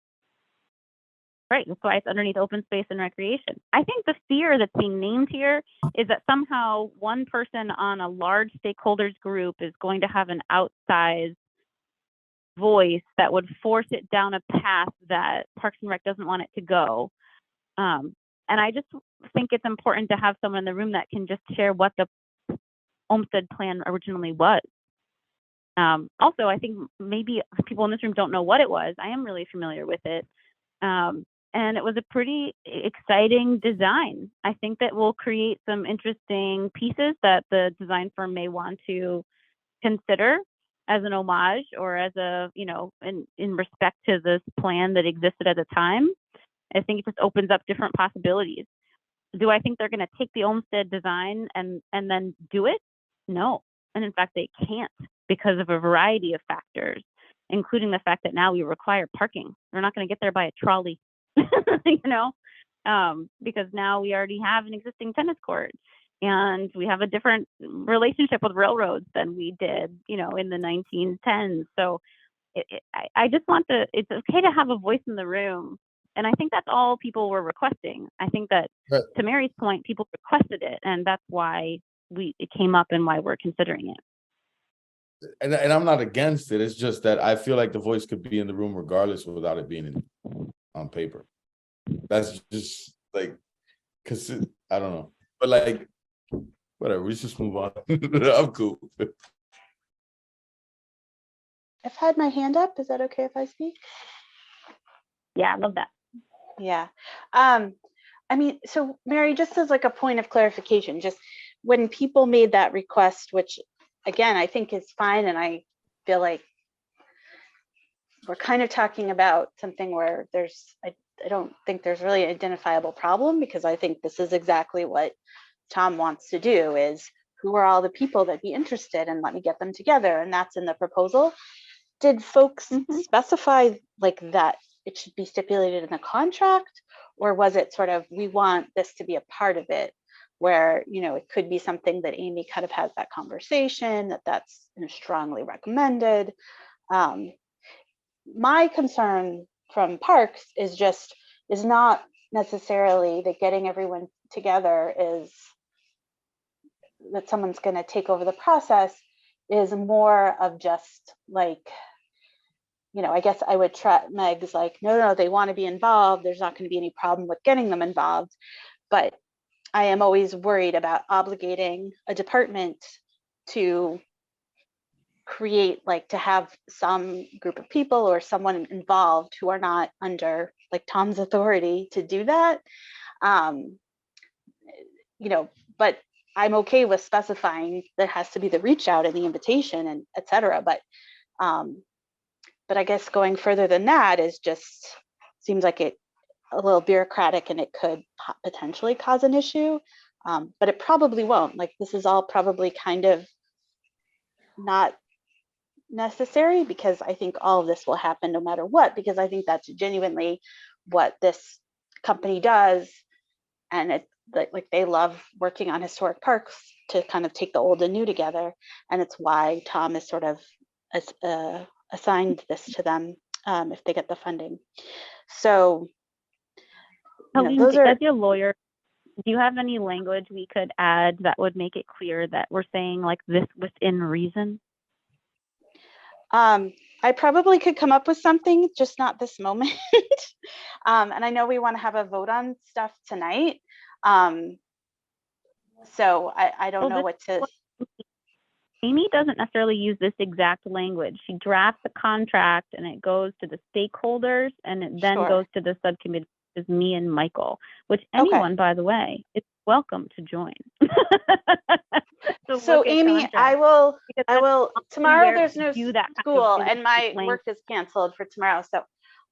Right, that's why it's underneath open space and recreation. I think the fear that's being named here is that somehow one person on a large stakeholders group is going to have an outsized voice that would force it down a path that Parks and Rec doesn't want it to go. And I just think it's important to have someone in the room that can just share what the Olmsted plan originally was. Also, I think maybe people in this room don't know what it was. I am really familiar with it. And it was a pretty exciting design. I think that will create some interesting pieces that the design firm may want to consider as an homage or as a, in respect to this plan that existed at the time. I think it just opens up different possibilities. Do I think they're going to take the Olmsted design and then do it? No. And in fact, they can't because of a variety of factors, including the fact that now we require parking. We're not going to get there by a trolley, because now we already have an existing tennis court and we have a different relationship with railroads than we did, in the 1910s. So I just want it's okay to have a voice in the room. And I think that's all people were requesting. I think that, to Mary's point, people requested it, and that's why it came up and why we're considering it. And I'm not against it. It's just that I feel like the voice could be in the room regardless without it being on paper. That's just like, cause I don't know, but like, whatever. We just move on. I'm cool. I've had my hand up. Is that okay if I speak? Yeah, I love that. Yeah. So Mary, just as like a point of clarification, just when people made that request, which again, I think is fine. And I feel like we're kind of talking about something where I don't think there's really an identifiable problem, because I think this is exactly what Tom wants to do, is who are all the people that be interested, and let me get them together. And that's in the proposal. Did folks specify like that it should be stipulated in the contract, or was it sort of, we want this to be a part of it, where, it could be something that Amy kind of has that conversation, that's strongly recommended. My concern from Parks is not necessarily that getting everyone together is that someone's going to take over the process, is more of just like, I guess I would try Meg's like, no, they want to be involved. There's not going to be any problem with getting them involved. But I am always worried about obligating a department to create, like, to have some group of people or someone involved who are not under like Tom's authority to do that. But I'm okay with specifying there has to be the reach out and the invitation and et cetera. But I guess going further than that is just seems like it a little bureaucratic, and it could potentially cause an issue. But it probably won't. Like, this is all probably kind of not necessary, because I think all of this will happen no matter what, because I think that's genuinely what this company does. And it like they love working on historic parks to kind of take the old and new together. And it's why Tom is sort of assigned this to them if they get the funding. So those are, as your lawyer, do you have any language we could add that would make it clear that we're saying like this within reason? I probably could come up with something, just not this moment. And I know we want to have a vote on stuff tonight. So I don't know what to. Amy doesn't necessarily use this exact language. She drafts the contract and it goes to the stakeholders and it then Sure. goes to the subcommittee, which is me and Michael, which Okay. anyone, by the way, is welcome to join. So Amy, I will tomorrow where there's to no do that kind of school business and my language. work is canceled for tomorrow. So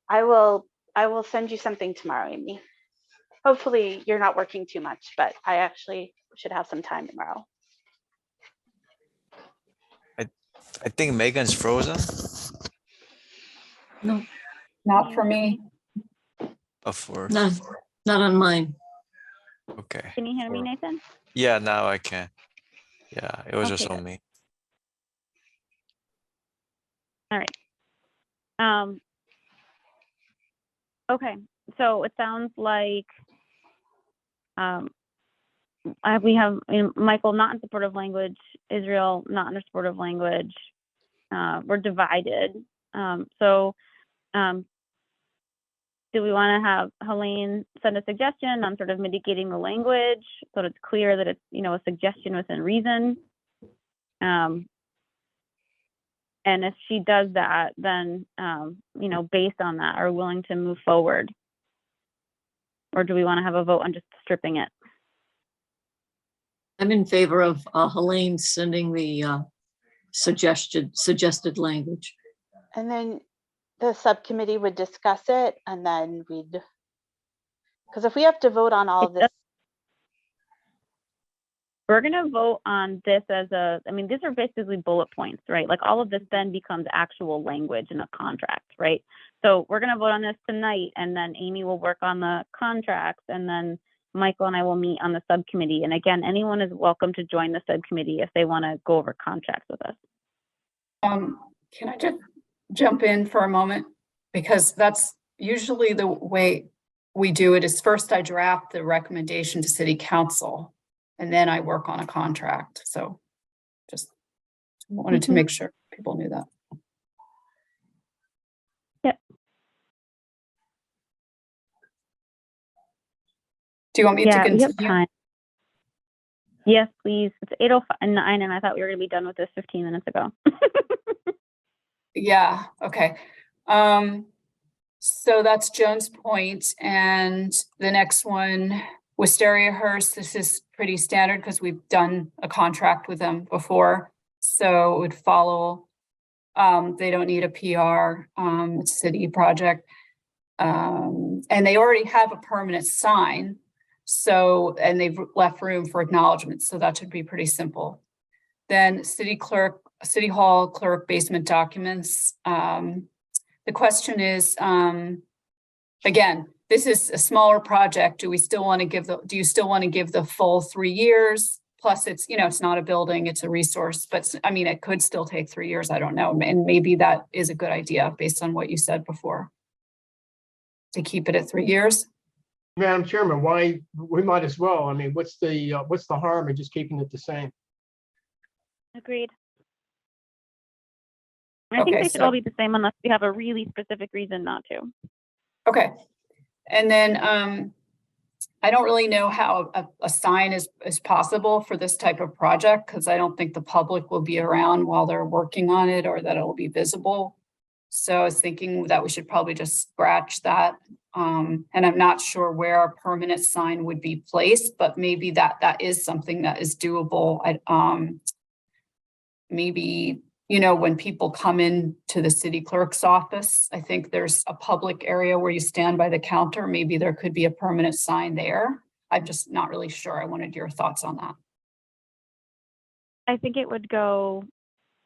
I will send you something tomorrow, Amy. Hopefully you're not working too much, but I actually should have some time tomorrow. I think Megan's frozen. No, Not for me. Before. not on mine. Okay. Can you hear me, Nathan? Yeah, now I can. Yeah, it was Okay, just on good. me. All right. Okay, so it sounds like we have Michael not in supportive language, Israel not in supportive language. We're divided. Do we want to have Helene send a suggestion on sort of mitigating the language so that it's clear that it's, a suggestion within reason? And if she does that, then, based on that, are we willing to move forward? Or do we want to have a vote on just stripping it? I'm in favor of Helene sending the suggested language. And then the subcommittee would discuss it and then because if we have to vote on all this. We're going to vote on this as these are basically bullet points, right? Like all of this then becomes actual language in a contract, right? So we're going to vote on this tonight and then Amy will work on the contracts and then Michael and I will meet on the subcommittee. And again, anyone is welcome to join the subcommittee if they want to go over contracts with us. Can I just jump in for a moment? Because that's usually the way we do it is first I draft the recommendation to city council and then I work on a contract. So just wanted to make sure people knew that. Yep. Do you want me to continue? We have time. Yes, please. It's 8:09 and I thought we were going to be done with this 15 minutes ago. Yeah, okay. So that's Jones Point, and the next one, Wistariahurst. This is pretty standard because we've done a contract with them before. So it would follow, they don't need a PR, it's a city project. And they already have a permanent sign. So, and they've left room for acknowledgement. So that should be pretty simple. Then City Hall clerk basement documents. The question is, again, this is a smaller project. Do you still want to give the full 3 years? Plus it's, it's not a building, it's a resource, but I mean, it could still take 3 years. I don't know. And maybe that is a good idea based on what you said before. To keep it at 3 years. Madam Chairman, we might as well. I mean, what's the harm in just keeping it the same? Agreed. I think Okay, they should all be the same unless we have a really specific reason not to. Okay. And then I don't really know how a sign is possible for this type of project because I don't think the public will be around while they're working on it or that it'll be visible. So I was thinking that we should probably just scratch that. And I'm not sure where a permanent sign would be placed, but maybe that is something that is doable. Maybe, when people come in to the city clerk's office, I think there's a public area where you stand by the counter. Maybe there could be a permanent sign there. I'm just not really sure. I wanted your thoughts on that. I think it would go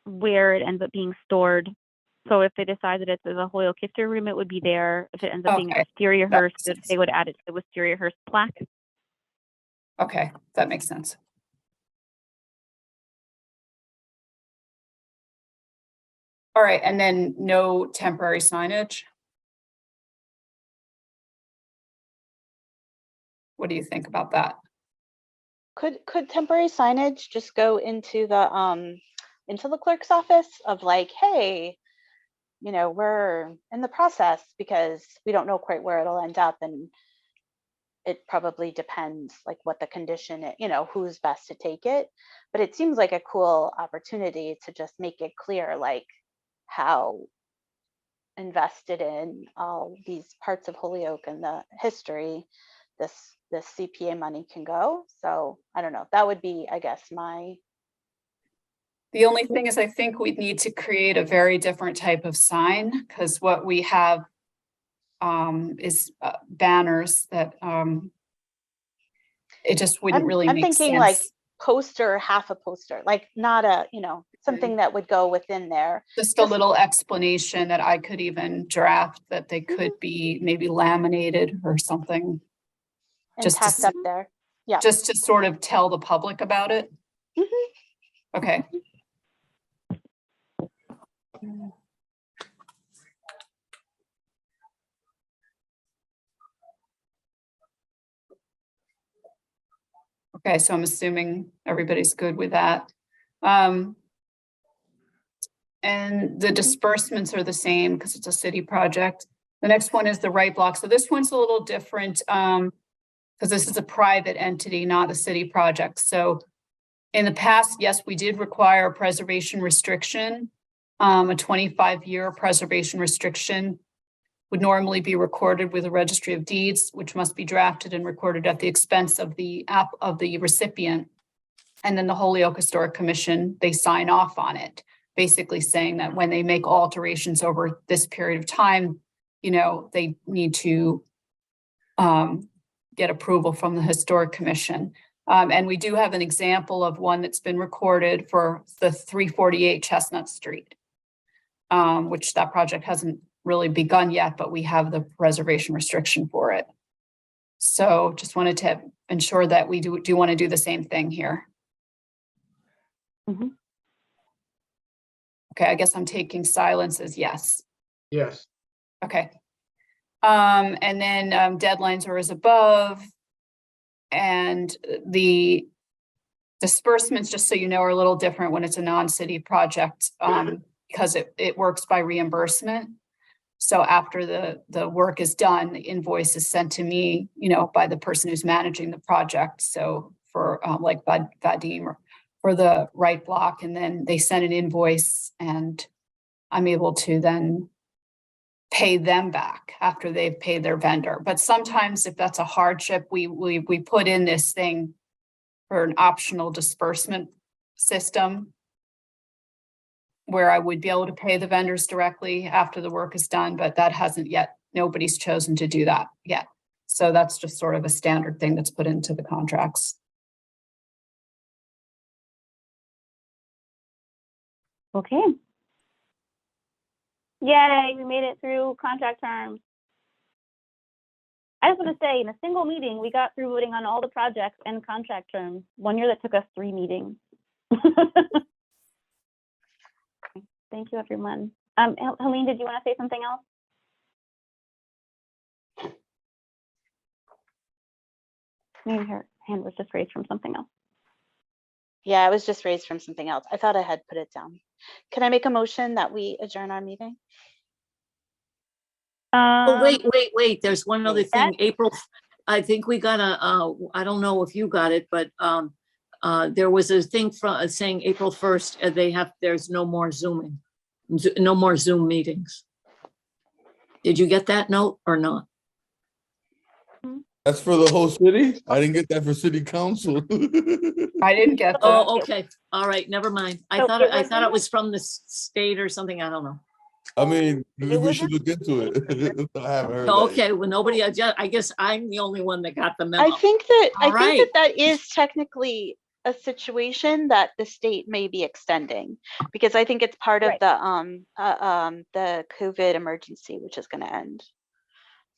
where it ends up being stored. So if they decide that it's a Hoyle Kifter room, it would be there. If it ends up being a Wistariahurst, they would add it to the Wistariahurst plaque. Okay, that makes sense. All right, and then no temporary signage. What do you think about that? Could temporary signage just go into the clerk's office of like, hey, we're in the process because we don't know quite where it'll end up, and it probably depends like what the condition, you know, who's best to take it. But it seems like a cool opportunity to just make it clear like how invested in all these parts of Holyoke and the history this CPA money can go. So I don't know, that would be, I guess, my. The only thing is I think we need to create a very different type of sign, because what we have is banners that it just wouldn't really I'm make thinking sense. like poster, half a poster, like not a, you know, something that would go within there. Just a little explanation that I could even draft, that they could be maybe laminated or something. And Just tacked to, up there. Yeah. just to sort of tell the public about it. Mhm. Okay. Okay, so I'm assuming everybody's good with that. And the disbursements are the same because it's a city project. The next one is the right block. So this one's a little different because this is a private entity, not a city project. So in the past, yes, we did require a preservation restriction. A 25-year preservation restriction would normally be recorded with a registry of deeds, which must be drafted and recorded at the expense of the recipient. And then the Holyoke Historic Commission, they sign off on it, basically saying that when they make alterations over this period of time, you know, they need to get approval from the Historic Commission. And we do have an example of one that's been recorded for the 348 Chestnut Street, which that project hasn't really begun yet, but we have the preservation restriction for it. So just wanted to ensure that we do want to do the same thing here. Mhm. Okay, I guess I'm taking silence as yes. Yes. Okay. And then deadlines are as above. And the disbursements, just so you know, are a little different when it's a non-city project because it works by reimbursement. So after the work is done, the invoice is sent to me, you know, by the person who's managing the project. So for like Vadim for the right block, and then they send an invoice and I'm able to then pay them back after they've paid their vendor. But sometimes if that's a hardship, we put in this thing for an optional disbursement system where I would be able to pay the vendors directly after the work is done, but that hasn't yet, nobody's chosen to do that yet. So that's just sort of a standard thing that's put into the contracts. Okay. Yay, we made it through contract terms. I just want to say, in a single meeting, we got through voting on all the projects and contract terms. One year that took us 3 meetings. Thank you, everyone. Helene, did you want to say something else? Maybe her hand was just raised from something else. Yeah, I was just raised from something else. I thought I had put it down. Can I make a motion that we adjourn our meeting? Oh, wait, there's one other thing. That- April, I think we got I don't know if you got it, but there was a thing from saying April 1st, there's no more Zooming, no more Zoom meetings. Did you get that note or not? That's for the whole city? I didn't get that for city council. I didn't get that. Oh, okay. All right, never mind. I So thought it it was from the state or something. I don't know. I mean, maybe we was should look into it. I haven't heard that. Okay, well, nobody, I guess I'm the only one that got the memo. I think that All right. that is technically a situation that the state may be extending, because I think it's part of Right. the COVID emergency, which is going to end.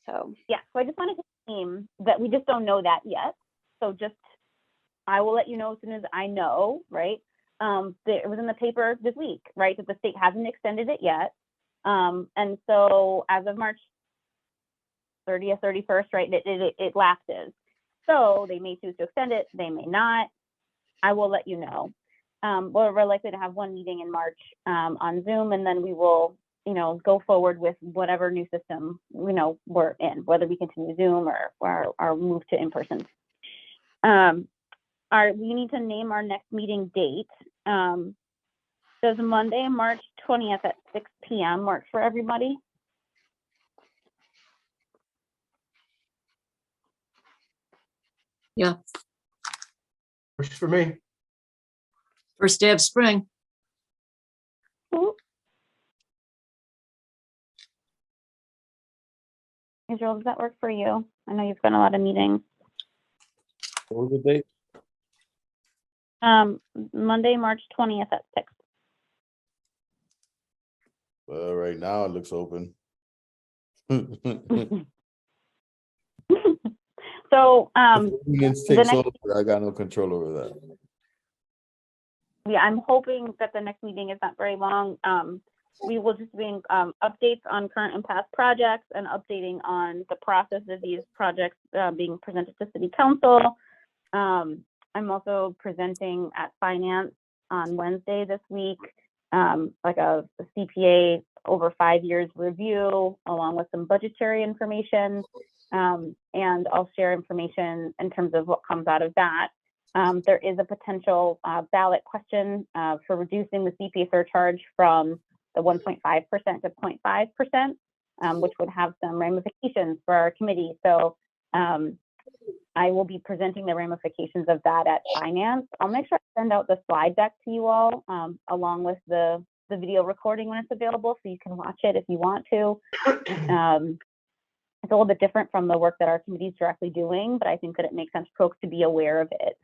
So Yeah, so I just wanted to name that we just don't know that yet. So I will let you know as soon as I know, right? It was in the paper this week, right, that the state hasn't extended it yet. And so as of March 30th, 31st, right, it lapses. So they may choose to extend it, they may not. I will let you know. We're likely to have one meeting in March on Zoom, and then we will, go forward with whatever new system, we're in, whether we continue Zoom or move to in-person. We need to name our next meeting date. Does Monday, March 20th at 6 p.m. work for everybody? Yeah, Works for me. first day of spring. Israel, does that work for you? I know you've got a lot of meetings. What was the date? Monday, March 20th at 6. Well, right now it looks open. So, Ordinance the takes next- over, I got no control over that. yeah, I'm hoping that the next meeting is not very long. We will just be updates on current and past projects and updating on the process of these projects being presented to City Council. I'm also presenting at Finance on Wednesday this week, like a CPA over 5 years review, along with some budgetary information. And I'll share information in terms of what comes out of that. There is a potential ballot question for reducing the CPA surcharge from the 1.5% to 0.5%, which would have some ramifications for our committee. So I will be presenting the ramifications of that at Finance. I'll make sure I send out the slide deck to you all, along with the video recording when it's available, so you can watch it if you want to. It's a little bit different from the work that our committee is directly doing, but I think that it makes sense for folks to be aware of it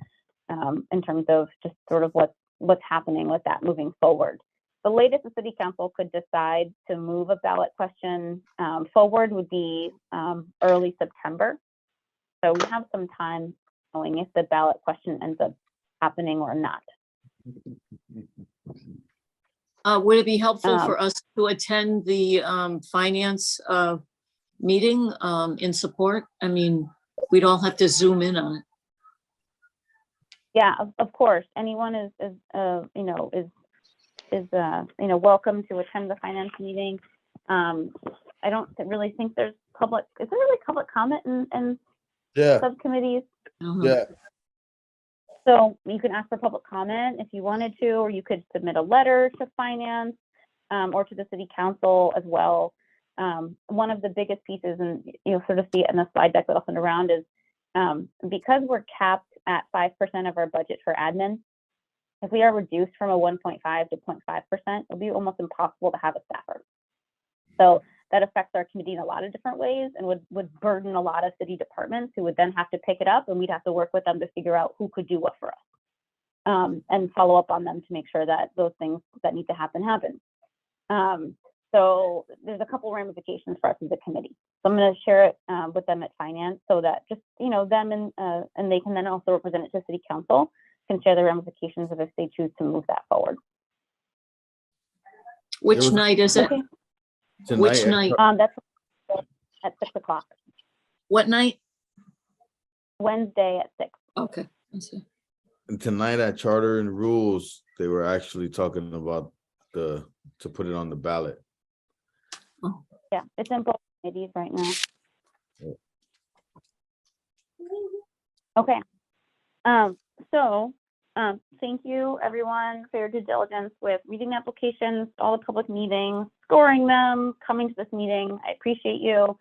in terms of just sort of what's happening with that moving forward. The latest the City Council could decide to move a ballot question forward would be early September. So we have some time knowing if the ballot question ends up happening or not. Would it be helpful for us to attend the Finance meeting in support? I mean, we'd all have to zoom in on it. Yeah, of course. Anyone is welcome to attend the Finance meeting. I don't really think there's public. Is there really public comment in Yeah, subcommittees? yeah. So you can ask for public comment if you wanted to, or you could submit a letter to Finance or to the City Council as well. One of the biggest pieces, and you'll sort of see it in the slide deck that I'll send around, is because we're capped at 5% of our budget for admin, if we are reduced from a 1.5 to 0.5%, it'll be almost impossible to have a staffer. So that affects our committee in a lot of different ways and would burden a lot of city departments who would then have to pick it up, and we'd have to work with them to figure out who could do what for us and follow up on them to make sure that those things that need to happen. So there's a couple ramifications for us as a committee. So I'm going to share it with them at Finance so that just, them and they can then also represent it to City Council, can share the ramifications of if they choose to move that forward. Which night is it? Okay. Which night? That's at 6 o'clock. What night? Wednesday at 6. Okay, I see. And tonight at Charter and Rules, they were actually talking about to put it on the ballot. Yeah, it's in both committees right now. Yeah. Okay. Thank you everyone for your due diligence with reading the applications, all the public meetings, scoring them, coming to this meeting. I appreciate you.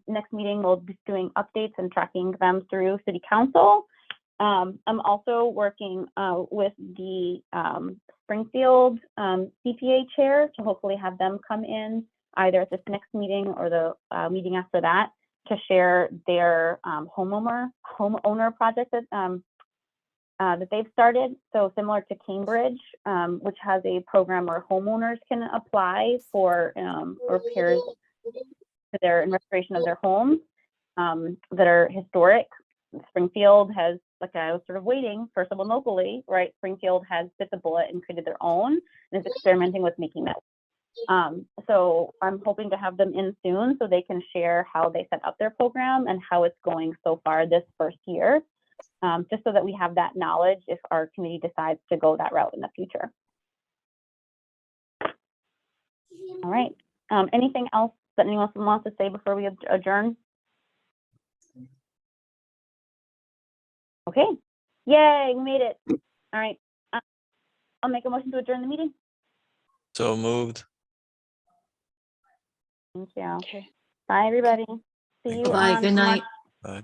Next meeting, we'll be doing updates and tracking them through City Council. I'm also working with the Springfield CPA chair to hopefully have them come in either at this next meeting or the meeting after that to share their homeowner project that they've started. So similar to Cambridge, which has a program where homeowners can apply for repairs to and restoration of their homes that are historic. Springfield has, like I was sort of waiting for someone locally, right? Springfield has bit the bullet and created their own and is experimenting with making that. So I'm hoping to have them in soon so they can share how they set up their program and how it's going so far this first year, just so that we have that knowledge if our committee decides to go that route in the future. All right. Anything else that anyone else wants to say before we adjourn? Okay. Yay, we made it. All right. I'll make a motion to adjourn the meeting. So moved. Thank you. Okay. Bye, everybody. See Thank you you. Bye, on good night. March Bye.